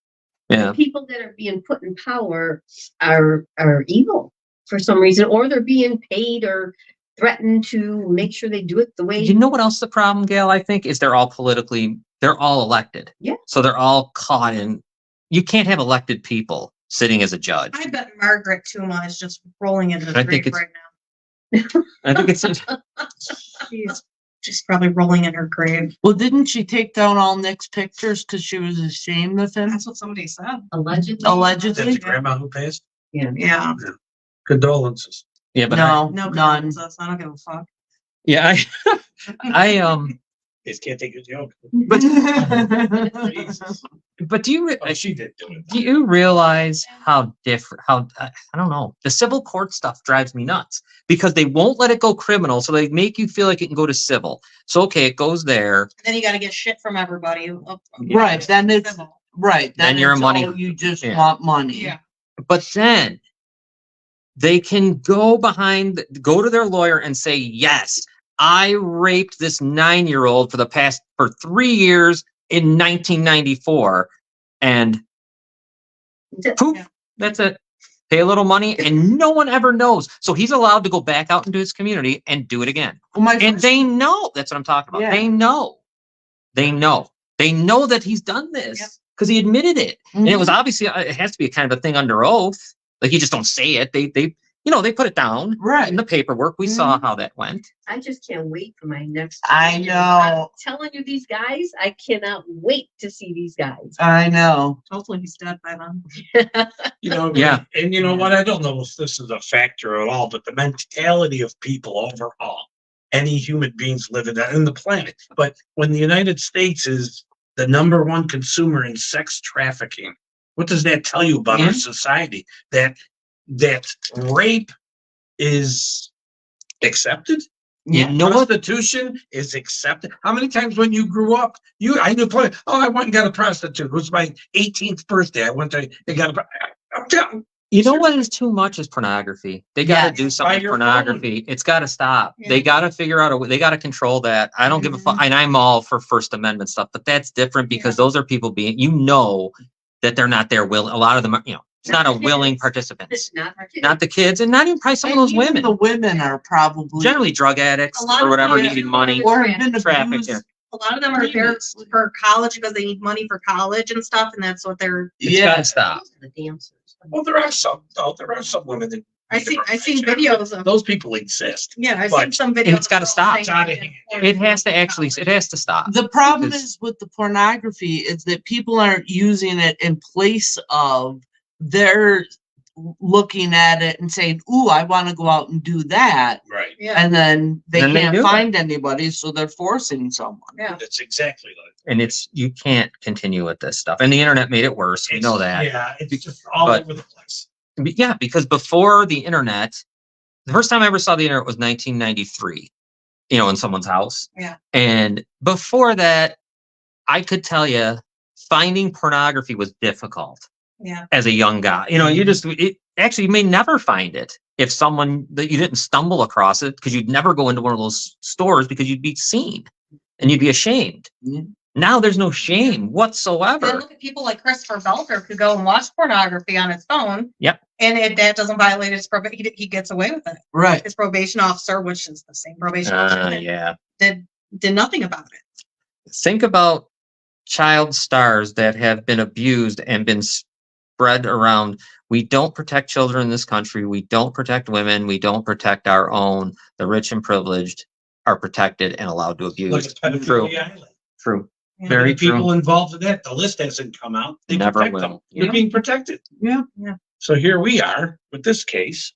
Yeah. The people that are being put in power are evil for some reason, or they're being paid or threatened to make sure they do it the way. You know what else the problem, Gail? I think is they're all elected. Yeah. So they're all caught in. You can't have elected people sitting as a judge. I bet Margaret Tuma is just rolling into I the think grave it's- right now. I think it's. She's probably rolling in her grave. Well, didn't she take down all Nick's pictures because she was ashamed of him? That's what somebody said. Allegedly. That's Allegedly? the grandma who passed. Yeah. Condolences. Yeah, but No, No, none. I don't give a fuck. I They just can't take a joke. but do you Oh, she did do it. do you realize how different? How I don't know. The civil court stuff drives me nuts because they won't let it go criminal, so they make you feel like it can go to civil. So okay, it goes there. Then you got to get shit from everybody. Right, then it's- Right. Then you're a it's money- all, you just Yeah. want money. Yeah. But then they can go to their lawyer and say, yes, I raped this 9-year-old for 3 years in 1994. And poof, Yeah. that's it. Pay a little money and no one ever knows. So he's allowed to go back out into his community and do it again. Well, my And first- they know that's what I'm talking about. Yeah. They know that he's done this Yep. because he admitted it. And it was Mhm. obviously, it has to be a kind of a thing under oath. Like you just don't say it. They put it down right. in the paperwork. We saw how that went. I just can't wait for my next. I know. I'm telling you, these guys, I cannot wait to see these guys. I know. Hopefully he's dead by then. You know, Yeah. And you know what? I don't know if this is a factor at all, but the mentality of people overall any human beings living on the planet. But when the United States is the #1 consumer in sex trafficking, what does that tell you about our society? That rape is accepted? You know what? Prostitution is accepted. How many times when you grew up, I knew plenty. Oh, I went and got a prostitute. It was my 18th birthday. I went to and got a. I'm telling You know what is too much is pornography. They got to Yes. do something with your pornography. It's got to stop. Yeah. They got to figure out a way. They got to control that. I don't give a fuck. And I'm all for First Amendment stuff, but that's different because those are people being, that they're not there willing. A lot of them are, it's not a willing participants. It's not our kids. Not the kids and not even probably some of And those even women. The women are probably Generally drug addicts A lot or of whatever, them- needing money. or have been Traffic, abused. yeah. A lot of them are there for college because they need money for college and stuff, and that's what they're. It's got to stop. The dancers. well, there are some. Oh, there are some women that. I seen videos of. Those people exist. Yeah, I've But- seen some videos. it's gotta of stop. saying It's outta that hand. It has to stop. The problem Because- is with the pornography is that people aren't using it in place of they're looking at it and saying, "Ooh, I want to go out and do that," Right. Yeah, and then they Then they can't do it. find anybody, so they're forcing someone. yeah. That's exactly like. And you can't continue with this stuff. And the internet made it worse. We know that. Yeah, it's just all But- over the place. Yeah, because before the internet, the first time I ever saw the internet was 1993, in someone's house. Yeah. And before that, I could tell you finding pornography was difficult Yeah, as a young guy. You may never find it if someone that you didn't stumble across it because you'd never go into one of those stores because you'd be seen and you'd be ashamed. Mhm. Now there's no shame then whatsoever. look at people like Christopher Belter who go and watch pornography on his phone. Yep. And that doesn't violate his probation. He gets away with it. Right. His probation officer, which is the same probation officer, Yeah. did nothing about it. Think about child stars that have been abused and been spread around. We don't protect children in this country. We don't protect women. We don't protect our own. The rich and privileged are protected and allowed to Look abuse. at Pedophilia True. Island. True. Yeah. Very Many people true. involved in that. The list hasn't come out. They Never protect will. them. Yeah. They're being protected. Yeah. Yeah. So here we are with this case,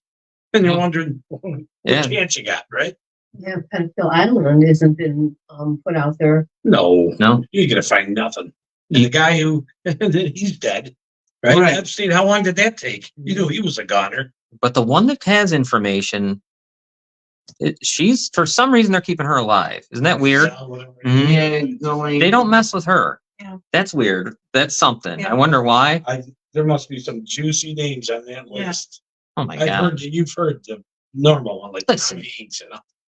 and you're Yeah. wondering what Yeah. chance you got, right? Yeah, Pedophile Island hasn't been put out there. No, No. you're gonna find nothing. And the guy who he's dead, right? Right. Epstein. How long did that take? You knew he was a goner. But the one that has information, she's, for some reason, they're keeping her alive. Isn't that weird? Mhm. Yeah, going. They don't mess with her. Yeah. That's weird. That's something. Yeah. I wonder why. There must be some juicy names on that Yeah. list. Oh my I've God. heard you've heard the normal one, like Listen. Hanks,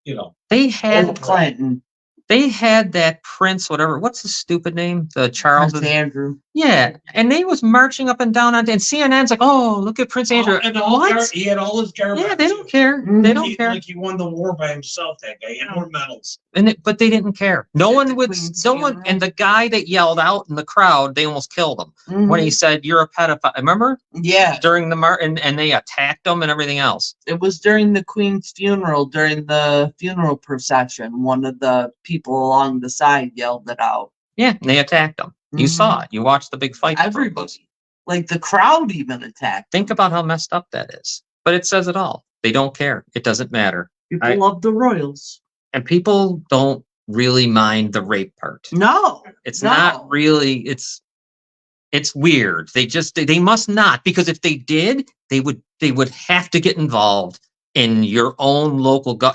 you know. They Bill had Clinton, that Prince, whatever. What's his stupid name? The Charles. Prince Andrew. Yeah, and they was marching up and down on, and CNN's like, "Oh, look at Prince Andrew." And all What? he had all his garbage. Yeah, they don't care. Mhm. They don't care. Like he won the war by himself. That guy, he had more medals. But they didn't care. No At one the would. Queen's No one. funeral. And the guy that yelled out in the crowd, they almost killed him when he said, "You're a pedophile." Remember Yeah, during the and they attacked him and everything else. it was during the Queen's funeral, during the funeral procession. One of the people along the side yelled it out. Yeah, and they attacked him. You Mhm. saw it. You watched the big fight. Everybody, like the crowd, even attacked. Think about how messed up that is. But it says it all. They don't care. It doesn't matter. People I- love the royals. And people don't really mind the rape part. No, It's No. not really. It's weird. They must not, because if they did, they would have to get involved in your own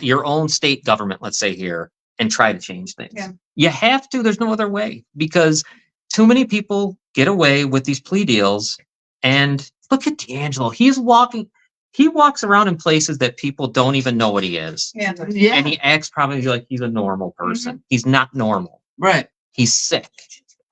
your own state government, let's say here, and try to change things. Yeah. You have to. There's no other way, because too many people get away with these plea deals. And look at D'Angelo. He walks around in places that people don't even know what he is. Yeah. yeah, And he acts probably like he's a normal person. He's not normal. right. He's sick.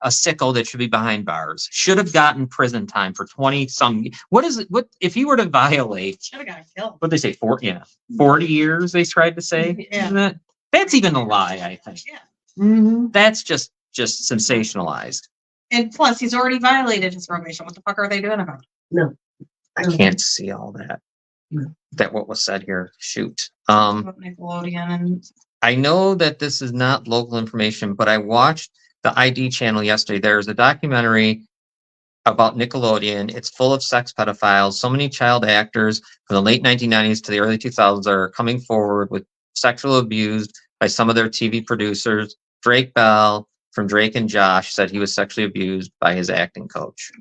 A sicko that should be behind bars. Should have gotten prison time for 20 some. What is it? What if he were to violate? Should have got killed. What they say? 40 years. They tried to say. Yeah. Isn't it? That's even a lie. I think Yeah. Mm-hmm. that's just sensationalized. And plus, he's already violated his probation. What the fuck are they doing about it? I can't see all that. No. That what was said here. Shoot. With Nickelodeon and I know that this is not local information, but I watched the ID channel yesterday. There's a documentary about Nickelodeon. It's full of sex pedophiles. So many child actors from the late 1990s to the early 2000s are coming forward with sexual abuse by some of their TV producers. Drake Bell from Drake and Josh said he was sexually abused by his acting coach.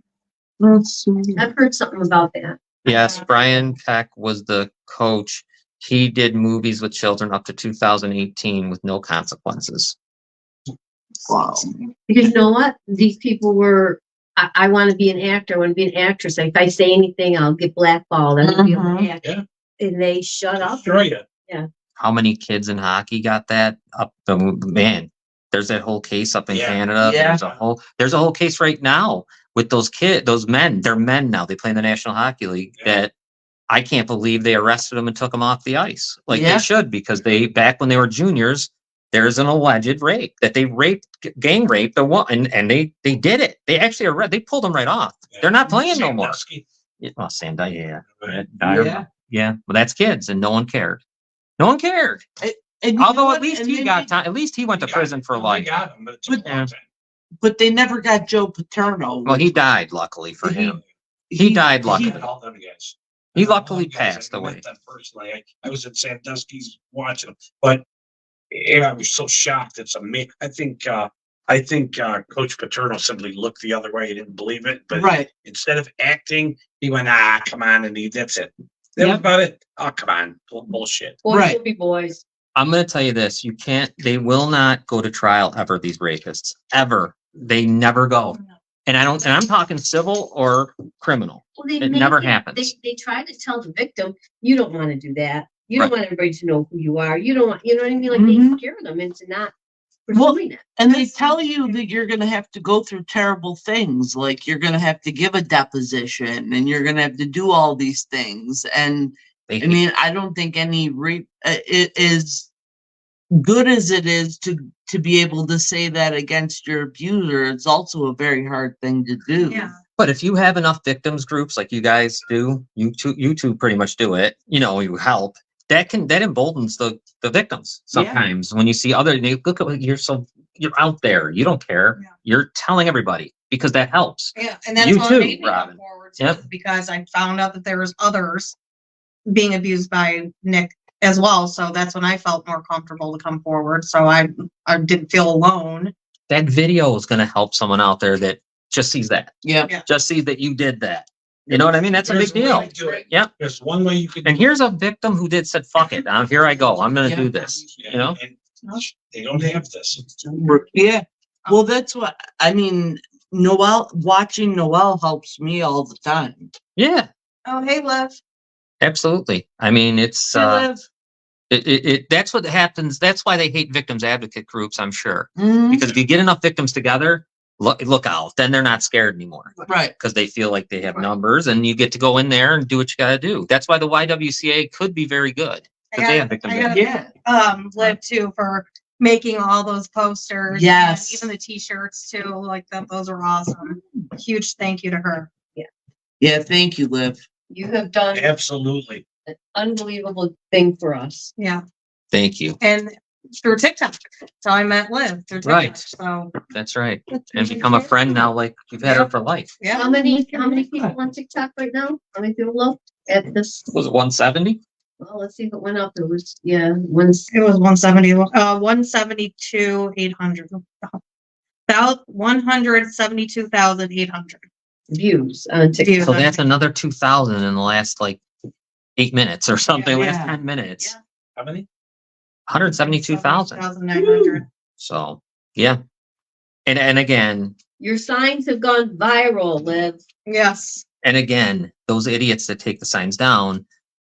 I've heard something about that. Yes, Brian Peck was the coach. He did movies with children up to 2018 with no consequences. Wow. Because you know what? These people were, I want to be an actor, I want to be an actress. If I say anything, I'll get blackballed. I won't be able to act. Yeah. And they shut up. Destroy it. How many kids in hockey got that? Up the man. There's that whole case up in Yeah. Canada. Yeah. There's a whole case right now with those men. They're men now. They play in the National Hockey League. Yeah. That I can't believe they arrested them and took them off the ice like Yeah. they should, because back when they were juniors, there's an alleged rape that they gang raped the one, and they did it. They actually they pulled them right off. They're not playing no more. Sandusky. Yeah, well, Sandusky, yeah. Yeah. Yeah, well, that's kids, and no one cared. No one cared. And you know Although what? at least And he then got time. At least he went to They prison for They life. got him, but it took a long time. But they never got Joe Paterno. Well, he died, luckily for He- him. He died luckily. All them guys. He All luckily them guys, passed I away. met them personally. I was at Sandusky's watching them, but I was so shocked. It's amazing. I think Coach Paterno simply looked the other way. He didn't believe it, but Right. instead of acting, he went, come on, and that's it. That was Yep. about it. Oh, come on, bullshit. Boys Right. will be boys. I'm going to tell you this: they will not go to trial ever. These rapists, ever. They never go. And I'm talking civil or criminal. Well, they It make never happens. They try to tell the victim, you don't want to do that. You don't Right. want everybody to know who you are. You don't want, you know what I mean? Like Mhm. they scare them into not Well, pursuing it. And they tell you that you're going to have to go through terrible things, like you're going to have to give a deposition and you're going to have to do all these things. And They I mean, I don't think any rape it is good as it is to be able to say that against your abuser. It's also a very hard thing to do. Yeah. But if you have enough victims groups like you guys do, you two pretty much do it. You help. That emboldens the victims sometimes. When you see look at what you're out there. You don't care. Yeah. You're telling everybody because that helps. Yeah, and that's You what too, made me come Robin. forward too, Yep. because I found out that there was others being abused by Nick as well. So that's when I felt more comfortable to come forward. So I didn't feel alone. That video is going to help someone out there that just sees that. Yeah. Just sees that you did that. You know what I mean? That's a There's big a way deal. to do it. Yeah. There's one way you could. And here's a victim who said, fuck it. Here I go. I'm going to Yeah. do this. You know? And they don't have this. Yeah. Well, that's what I mean. Watching Noelle helps me all the time. Yeah, Oh, hey, Liv. absolutely. I mean, it's, Hey, Liv. that's what happens. That's why they hate victims advocate groups, I'm sure. Mhm. Because if you get enough victims together, look out, then they're not scared anymore. Right. Because they feel like they have numbers and you get to go in there and do what you got to do. That's why the YWCA could be very good. Because they have victims. I gotta Yeah. Liv too for making all those posters. Yes. And even the t-shirts too. Like those are awesome. Huge thank you to her. Yeah. Thank you, Liv. You have done Absolutely. an unbelievable thing for us. Yeah. Thank you. And through TikTok. So I met Liv through TikTok. Right. So That's right. And become a friend now, like you've had her for life. yeah. How many people on TikTok right now? How many people look at this? Was it 170? Well, let's see if it went up. It was, yeah, It was 172, 800. About 172,800 views on TikTok. views. So that's another 2,000 in the last like 8 minutes or something, Yeah. last 10 minutes. Yeah. How many? 172,000. 900. So yeah. And again, Your signs have gone viral, Liv. Yes. and again, those idiots that take the signs down,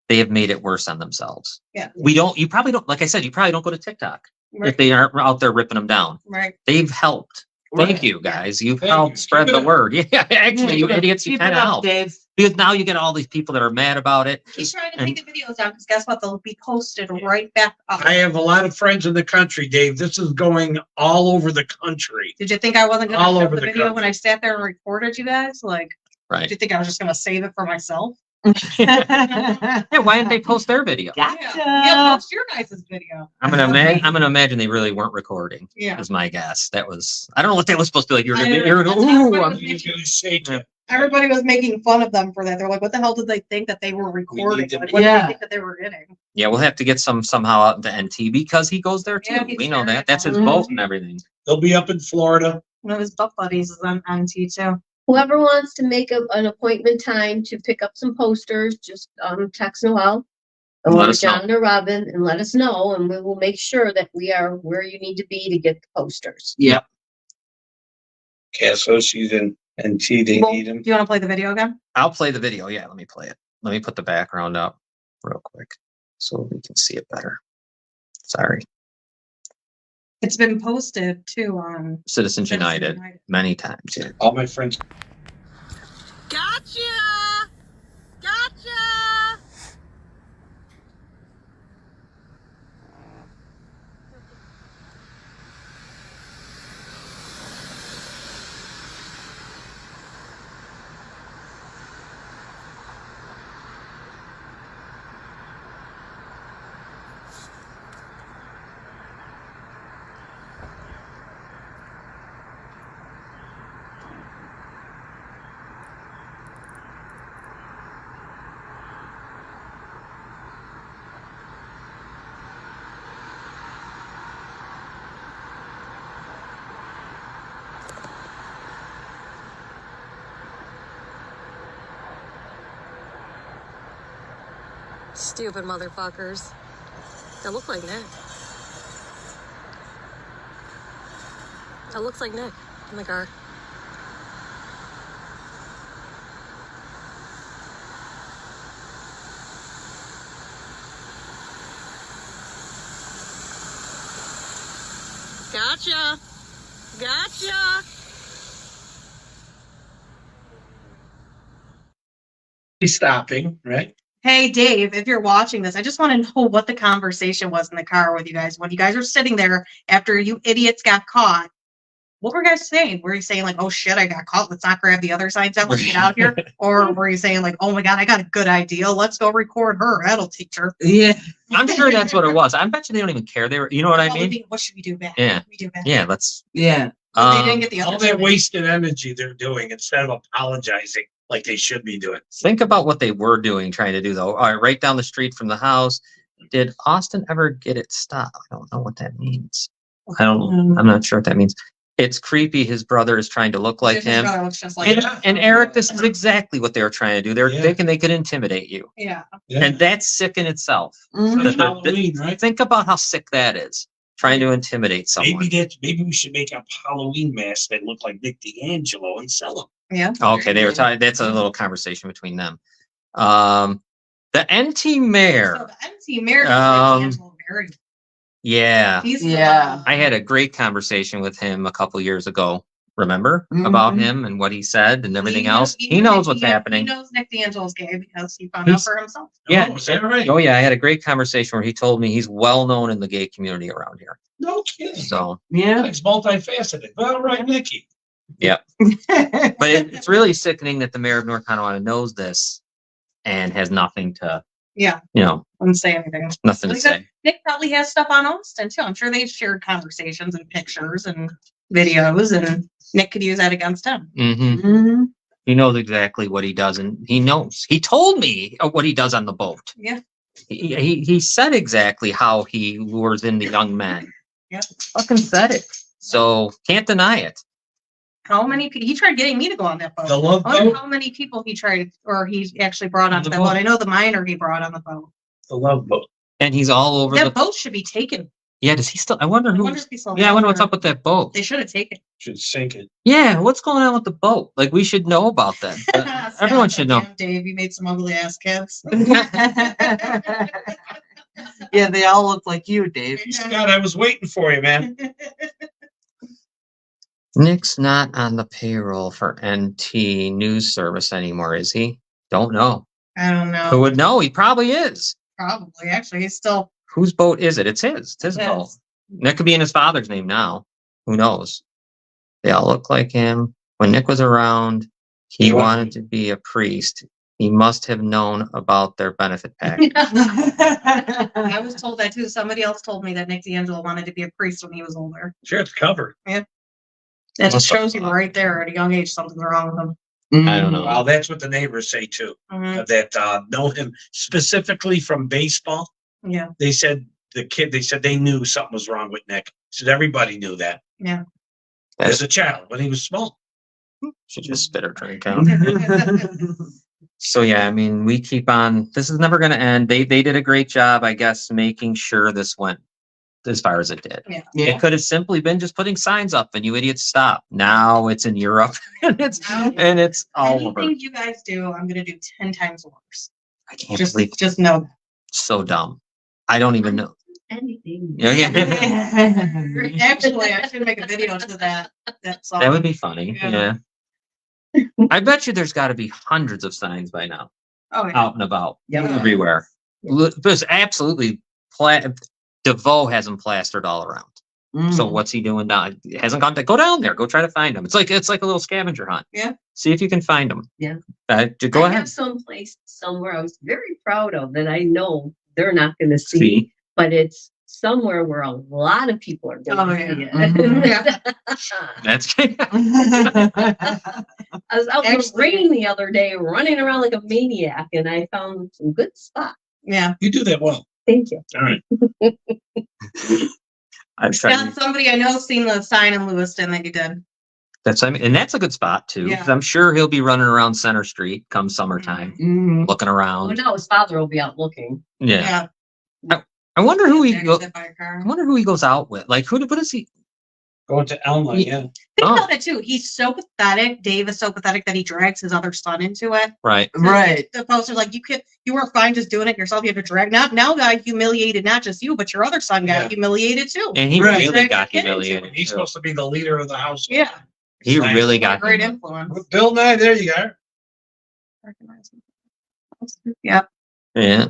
they have made it worse on themselves. Yeah. You probably don't, like I said, you probably don't go to TikTok if Right. they aren't out there ripping them down. Right. They've helped. Thank Right. you guys. You've Thank helped you. spread Keep it the up. word. Yeah, actually, you idiots, you Keep kind it of up, help. Dave. Because now you get all these people that are mad about it. Keep trying to take the videos down because guess what? They'll be posted right back up. I have a lot of friends in the country, Dave. This is going all over the country. Did you think I wasn't All going to show over the the video when country. I sat there and recorded you guys? Like, did Right. you think I was just going to save it for myself? Yeah, why didn't they post their video? Gotcha. Yeah, post your guys' video. I'm gonna imagine they really weren't recording. Yeah. Is my guess. That was, I don't know what they were supposed to do. Like you're I gonna know. you're gonna That's ooh, what I'm, I'm He's gonna say to you, Everybody was making fun of them for that. They're like, what the hell did they think that they were recording? to- Like, what did Yeah. they think that they were getting? Yeah, we'll have to get somehow out to NT because he goes there too. Yeah, he's We know there. that. That's his Mhm. boat and everything. They'll be up in Florida. One of his butt buddies is on NT too. Whoever wants to make an appointment time to pick up some posters, just text Noel Let or us know. John or Robin and let us know, and we will make sure that we are where you need to be to get the posters. Yep. Casso, she's in NT. They Well, need do him. you want to play the video again? I'll play the video. Yeah, let me play it. Let me put the background up real quick so we can see it better. Sorry. It's been posted too on Citizens Citizens United many times. Yeah. All my friends. Gotcha! Gotcha! Stupid motherfuckers. That look like Nick. That looks like Nick in the car. Gotcha. Gotcha. He's stopping, right? Hey, Dave, if you're watching this, I just want to know what the conversation was in the car with you guys when you guys were sitting there after you idiots got caught. What were you guys saying? Were you saying like, "Oh shit, I got caught. Let's not grab the other signs out. Let's get out here," or were you saying like, "Oh my god, I got a good idea. Let's go record her. That'll teach her." Yeah. I'm sure that's what it was. I bet you they don't even care. They were, you know what I mean? What should we do back? Yeah. What should we do back? Yeah, let's. Yeah. But they Um, didn't get the All other that sign. wasted energy they're doing instead of apologizing like they should be doing. think about what they were doing, trying to do though. All right, right down the street from the house. Did Austin ever get it stopped? I don't know what that means. I'm not sure what that means. It's creepy. His brother is trying to look like His him. brother looks just like And, him. and Eric, this is exactly what they were trying to do. They're Yeah. thinking they could intimidate you. Yeah. Yeah. And that's sick in itself. Mhm. That's Halloween, right? Think about how sick that is. Trying to intimidate someone. Maybe we should make up Halloween masks that look like Nick D'Angelo and sell them. Yeah. Okay, they were talking. That's a little conversation between them. The NT mayor. So the NC mayor is Angelo Berry. Yeah, He's Yeah. I had a great conversation with him a couple years ago. Remember Mhm. about him and what he said and everything else. He knows what's happening. He knows Nick D'Angelo's gay because he found out He's- for himself. Yeah. Oh, is that right? Oh yeah, I had a great conversation where he told me he's well known in the gay community around here. No kidding. So, Yeah. It's multifaceted. Well, right, Nikki. but it's really sickening that the mayor of North Tonawanda knows this and has nothing to, Yeah. Wouldn't say anything. nothing to Like that- say. Nick probably has stuff on Austin too. I'm sure they've shared conversations and pictures and videos, and Nick could use that against him. hmm Mhm. He knows exactly what he does, and he knows. He told me what he does on the boat. Yeah. He said exactly how he lures in the young men. Yep. Fucking said it. So can't deny it. How many people he tried getting me to go on that boat? The love I wonder boat. how many people he tried or he actually brought onto The that boat. boat. I know the minor he brought on the boat. The love boat. And he's all over That the. boat should be taken. Yeah, does he still? I wonder I who. wonder if he still Yeah, I has wonder what's it. up with that boat. They should have taken. Should sink it. Yeah, what's going on with the boat? Like, we should know about that. Everyone should know. Damn, Dave, you made some ugly ass kids. Yeah, they all look like you, Dave. Scott, I was waiting for you, man. Nick's not on the payroll for NT News Service anymore, is he? Don't know. I don't know. Who would know? He probably is. Probably. Actually, he's still. Whose boat is it? It's his. It's his Yes. boat. That could be in his father's name now. Who knows? They all look like him. When Nick was around, he He was- wanted to be a priest. He must have known about their benefit package. I was told that too. Somebody else told me that Nick D'Angelo wanted to be a priest when he was older. Sure, it's covered. That just What's up? shows you right there at a young age something's wrong with him. I don't know. Well, that's what the neighbors say too. Mhm. That know him specifically from baseball. Yeah, They said they knew something was wrong with Nick. Said everybody knew that yeah. as a child when he was small. Should just spit her drink out. So yeah, I mean, we keep on. This is never going to end. They did a great job, I guess, making sure this went as far as it did. Yeah. Yeah. It could have simply been just putting signs up and you idiots stop. Now it's in Europe and it's all over. Anything you guys do, I'm gonna do 10 times worse. I can't believe it's Just know. so dumb. I don't even know. Anything. Yeah, yeah. Actually, I should make a video to that song. That would be funny. Yeah. Yeah. I bet you there's got to be hundreds of signs by now Oh, yeah. out and about Yeah. everywhere. There's absolutely DeVoe has them plastered all around. So Mm. what's he doing now? He hasn't gone to go down there. Go try to find them. It's like a little scavenger hunt. Yeah. See if you can find them. Yeah. Go I ahead. have someplace somewhere I was very proud of that I know they're not going to see, See. but it's somewhere where a lot of people are going Oh, to see yeah. it. That's I was out in the Actually- rain the other day, running around like a maniac, and I found some good spots. Yeah. You do that well. Thank you. All right. I'm trying. Got somebody I know seen the sign in Lewiston that you did. And that's a good spot too. 'Cause Yeah. I'm sure he'll be running around Center Street come summertime, Mhm. looking Oh around. no, his father will be out looking. Yeah. I wonder who he Jack's go. hit by a car. I wonder who he goes out with. Like what is he? Going to Elma, Yeah. yeah. Think Oh. about it too. He's so pathetic. Dave is so pathetic that he drags his other son into it. Right. Right. The poster's like, you were fine just doing it yourself. You have to drag. Now guy humiliated not just you, but your other son got Yeah. humiliated too. And he Right. really Drag got your kid into humiliated. He's too. supposed to be the leader of the house. Yeah. He Nice. really What a got great him. influence. Bill Nye, there you are. Yeah. Yeah.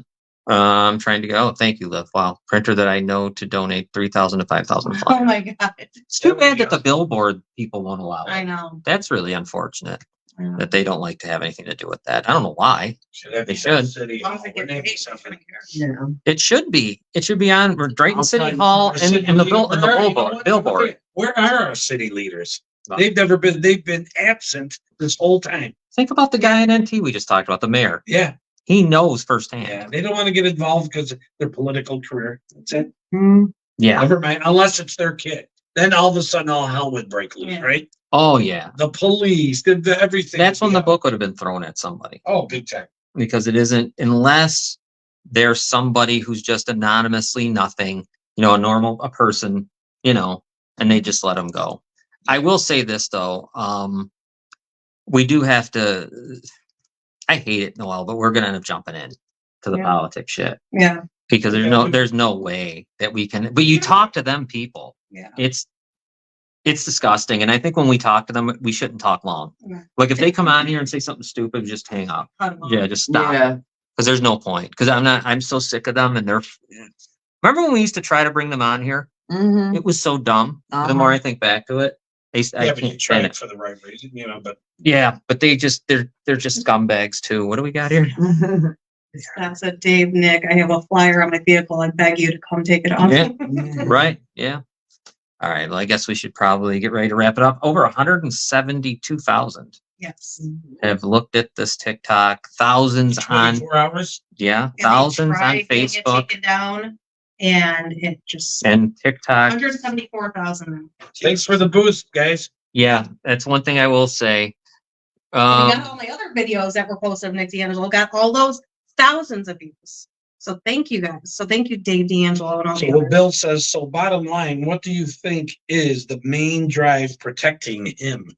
I'm trying to go. Oh, thank you, Liv. Wow. Printer that I know to donate 3,000 to 5,000. Oh my God. It's too bad that the billboard people won't allow I it. know. That's really unfortunate Yeah. that they don't like to have anything to do with that. I don't know why. They should. City As long as Hall. they Wouldn't get that be paid, something? Yeah. It should be. It should be on Drayton City Outside. Hall Our and city in the leader- billboard. Where are our city leaders? No. They've been absent this whole time. Think about the guy in NT we just talked about, the mayor. Yeah, He knows firsthand. yeah. They don't want to get involved because of their political career. That's it. Mm. Yeah. Never mind, unless it's their kid. Then all of a sudden all hell would break loose, Yeah. right? Oh yeah. The police, everything. That's would when be the out. book would have been thrown at somebody, Oh, big time. because it isn't, unless there's somebody who's just anonymously nothing, a normal a person, and they just let them go. I will say this though, we do have to. I hate it, Noel, but we're gonna end up jumping in to the Yeah. politics shit, Yeah. because there's no way that we can. But you talk to them people, Yeah. it's disgusting, and I think when we talk to them, we shouldn't talk long. Yeah. Like if they come on here and say something stupid, just hang up. Yeah, just stop. Yeah. Because there's no point. Because I'm so sick of them, and they're. Remember when we used to try to bring them on here? Mhm. It was so dumb. The more I think back to it, I Yeah, but you can't tried stand it it. for the right reason, but Yeah, but they're just scumbags too. What do we got here? That's a Dave, Nick. I have a flyer on my vehicle. I beg you to come take it off. Yeah. Right. Yeah. All right. Well, I guess we should probably get ready to wrap it up. Over 172,000 Yes. have looked at this TikTok. Thousands on 24 hours. yeah, And they thousands on tried getting it Facebook taken down, and it just and TikTok. 174,000. Thanks for the boost, guys. Yeah, that's one thing I will say. We got all my other videos that were posted of Nick D'Angelo, got all those thousands of views. So thank you guys. So thank you, Dave D'Angelo, and all So the what others. Bill says, so bottom line, what do you think is the main drive protecting him?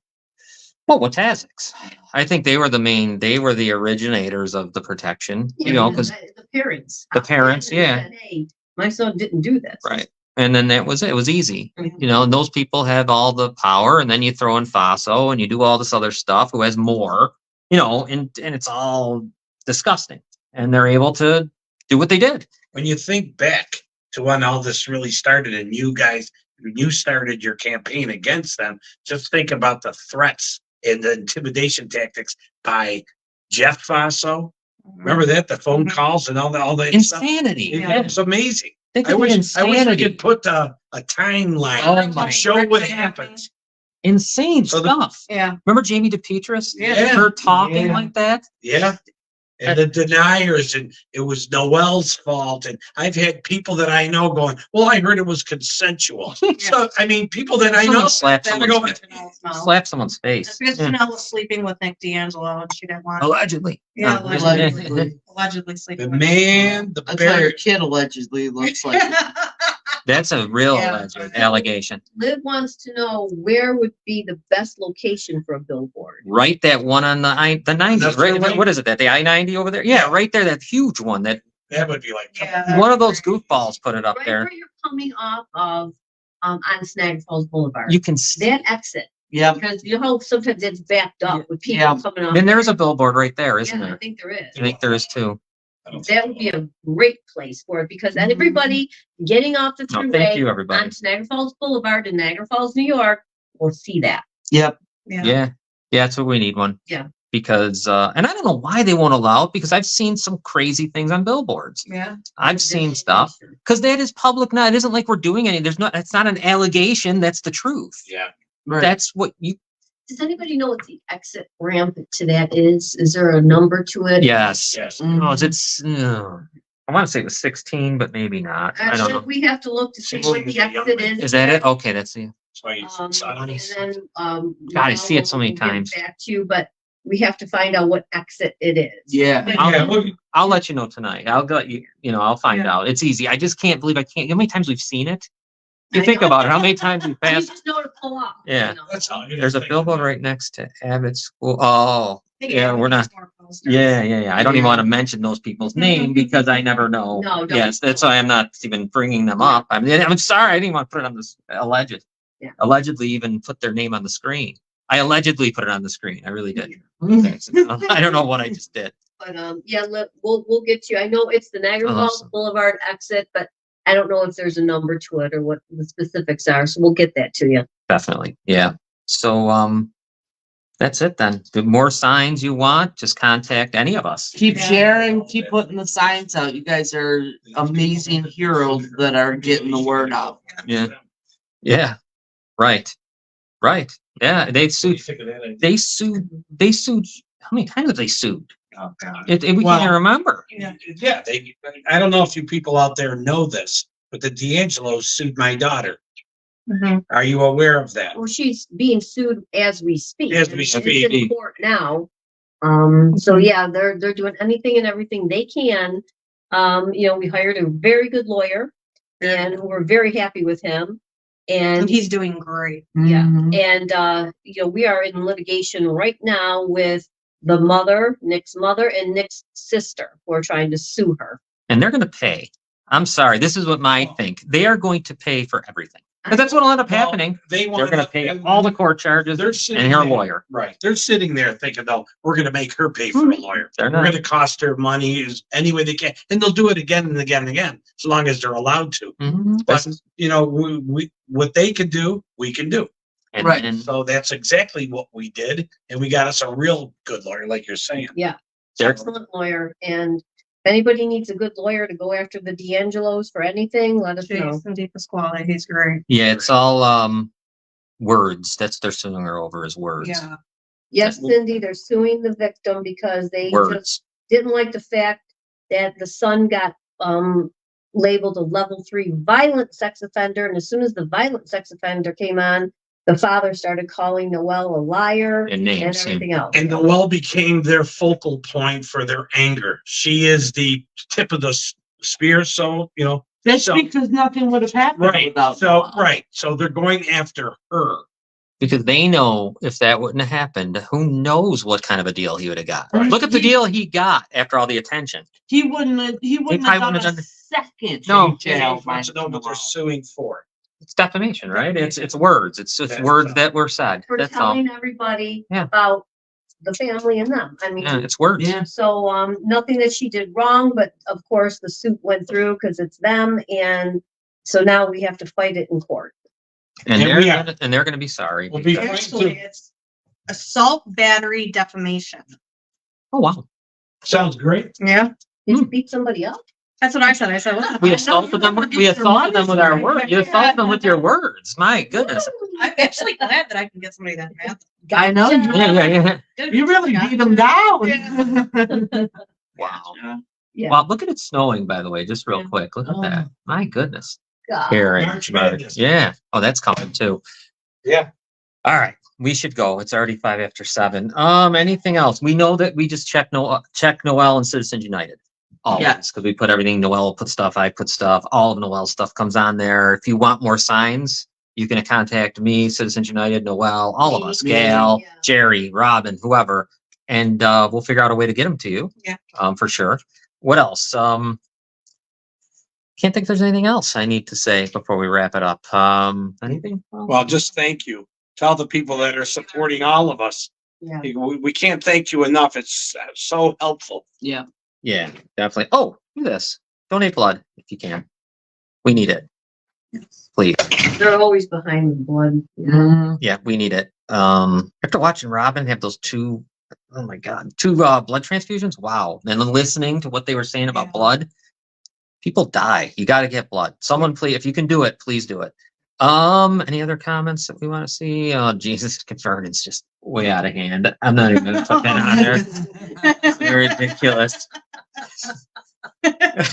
Well, Watazics. I think they were the originators of the protection, because the parents. The parents, yeah. Said, hey, my son didn't do this. right. And then that was it. It was easy. Mhm. And those people have all the power, and then you throw in Faso and you do all this other stuff who has more, and it's all disgusting. And they're able to do what they did. When you think back to when all this really started and you guys, when you started your campaign against them, just think about the threats and the intimidation tactics by Jeff Faso. Remember that? The phone Mhm. calls and all that stuff? Insanity. It was amazing. Think I of the wish we insanity. could put a timeline Oh to my show what happens. insane So stuff. Yeah. Remember Jamie DePetris? Yeah. Her talking Yeah. like that. Yeah. And the deniers, and it was Noel's fault. And I've had people that I know going, well, I heard it was consensual. So, I mean, people that I know, Someone slapped That I'm someone's was going, Janelle's mouth. slap someone's face. That's because Yeah. Janelle was sleeping with Nick D'Angelo and she didn't want. Allegedly. Yeah, Oh, allegedly. Allegedly sleeping. the with man, the That's how your bear. kid allegedly looks like. That's a real Yeah. alleged allegation. Liv wants to know where would be the best location for a billboard. Right, that one on the 90, That's right? right. What is it? That the I-90 over there? Yeah, right there. That huge one. That That would be like, Yeah. one of those goofballs put it up Right there. where you're coming off of, on Snag Falls Boulevard. You can see. That exit, Yep. because you know, sometimes it's backed up with people Yeah. coming off. Then there's a billboard right there, isn't Yeah, I there? think there is. I think there is too. That would be a great place for it, because then everybody getting off the No, thank thruway you, everybody. on Niagara Falls Boulevard in Niagara Falls, New York, will see that. Yep. Yeah, that's what we need one. Yeah. Because and I don't know why they won't allow it, because I've seen some crazy things on billboards. Yeah. I've seen stuff because that is public now. It isn't like we're doing any. There's not. It's not an allegation. That's the truth. yeah. Right. That's what you. Does anybody know what the exit ramp to that is? Is there a number to it? Yes. Yes. Oh, it's. I want to say it was 16, but maybe not. I don't know. We have to look to see what the exit is. Is that it? Okay, that's the. That's why you And then, God, I see it so many we'll get times. Back to you, but we have to find out what exit it is. Yeah. Yeah, look, I'll let you know tonight. I'll let you. I'll find Yeah. out. It's easy. I just can't believe I can't. How many times we've seen it? You I think know. about it. How many times we've You passed? just know to pull off. Yeah. You know. that's all. You There's a think billboard about it. right next to Abbott School. Oh, Think Yeah, it we're not- needs more posters. yeah. I don't even want to mention those people's name because I never know. No, don't. Yes, that's why I'm not even bringing them up. I'm sorry. I didn't want to put it on this alleged. Yeah. Allegedly even put their name on the screen. I allegedly put it on the screen. I really did. I don't know what I just did. But yeah, we'll get you. I know it's the Niagara Oh, Falls awesome. Boulevard exit, but I don't know if there's a number to it or what the specifics are. So we'll get that to you. Definitely. Yeah. So that's it then. The more signs you want, just contact any of us. Keep Yeah. sharing, keep putting the signs out. You guys are amazing heroes that are getting the word out. Yeah. Yeah. Right. Yeah. What do you think of that idea? They sued. How many times have they sued? Oh, God. We Well- can't remember. Yeah. Yeah, I don't know if you people out there know this, but the D'Angelos sued my daughter. Mhm. Are you aware of that? Well, she's being sued as we speak. As we and it's speak. in court now. So yeah, they're doing anything and everything they can. We hired a very good lawyer and we're very happy with him. And And he's doing great. Yeah. Mhm. And we are in litigation right now with the mother, Nick's mother, and Nick's sister, who are trying to sue her. And they're going to pay. I'm sorry. This is what I think. They are going to pay for everything. Because that's what will end up happening. They They're want going to pay all the court charges They're and sitting her there. lawyer. Right. They're sitting there thinking, no, we're going to make her pay for a lawyer. They're We're not. going to cost her money any way they can. And they'll do it again and again and again, as long as they're allowed to. Mhm. But, we what they can do, we can do. And, Right. and So that's exactly what we did. And we got us a real good lawyer, like you're saying. Yeah, they're, excellent lawyer. And if anybody needs a good lawyer to go after the D'Angelos for anything, let us know. Jason DePasquale, he's great. yeah, it's all words. That's they're suing her over is words. Yeah. Yes, Cindy, they're suing the victim because they just Words. didn't like the fact that the son got labeled a level 3 violent sex offender. And as soon as the violent sex offender came on, the father started calling Noelle a liar And and names. everything else. And Noelle became their focal point for their anger. She is the tip of the spear. So, That's So- because nothing would have happened right. without. So, Noel. right. So they're going after her. Because they know if that wouldn't have happened, who knows what kind of a deal he would have got. Right. Look at the deal he got after all the attention. He wouldn't have probably done wouldn't have a done second. No. in jail by wants to know what they're Noel. suing for. It's defamation, right? It's words. It's just That's words all. that were said. For That's all. telling everybody Yeah. about the family and them. I mean, Yeah, it's words. Yeah. so nothing that she did wrong, but of course the suit went through because it's them. And so now we have to fight it in court. And And they're gonna be sorry. We'll be because- fine. Actually, it's assault, battery, defamation. Oh wow. Sounds great. Yeah. Did you beat somebody up? That's what I said. I said, what? We assaulted them. We assaulted them with our words. You assaulted them with your words. My goodness. I'm actually glad that I can get somebody that math. I know. Yeah. You really beat them down. Wow. Yeah. Wow, look at it snowing, by the way, just real Yeah. quick. Look at that. My goodness. God. Here, March Madness. yeah. Oh, that's coming too. Yeah. All right, we should go. It's already 5 after 7. Anything else? We know that we just check Noel and Citizens United. Always, Yeah. because we put everything. Noel will put stuff. I put stuff. All of Noel's stuff comes on there. If you want more signs, you can contact me, Citizens United, Noel, all of us, Me. Gail, Yeah. Jerry, Robin, whoever, and we'll figure out a way to get them to you. Yeah. For sure. What else? Can't think if there's anything else I need to say before we wrap it up. Anything? Well, just thank you. Tell the people that are supporting all of us. Yeah. We can't thank you enough. It's so helpful. Yeah. Yeah, definitely. Oh, do this. Donate blood if you can. We need it. Please. They're always behind the blood. Yeah, we need it. After watching Robin have those two blood transfusions. Wow. And then listening to what they were saying about Yeah. blood, people die. You got to get blood. Someone, please, if you can do it, please do it. Any other comments that we want to see? Oh, Jesus, Convernon's just way out of hand. I'm not even going to put that on there. It's ridiculous.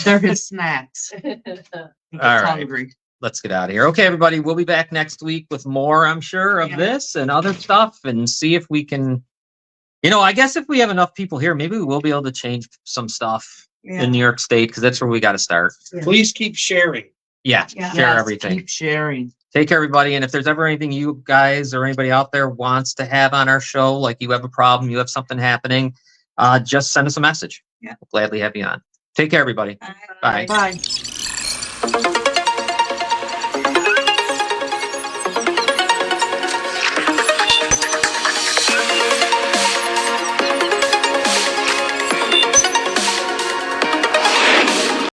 They're his snacks. All right. Hungry. Let's get out of here. Okay, everybody, we'll be back next week with more, I'm sure, of Yeah. this and other stuff and see if we can, I guess if we have enough people here, maybe we will be able to change some stuff Yeah. in New York State because that's where we got to start. Yeah. Please keep sharing. Yeah, Yeah. share Yes, everything. Keep sharing. Take care, everybody. And if there's ever anything you guys or anybody out there wants to have on our show, like you have a problem, you have something happening, just send us a message. Yeah. We'll gladly have you on. Take care, everybody. Bye. Bye.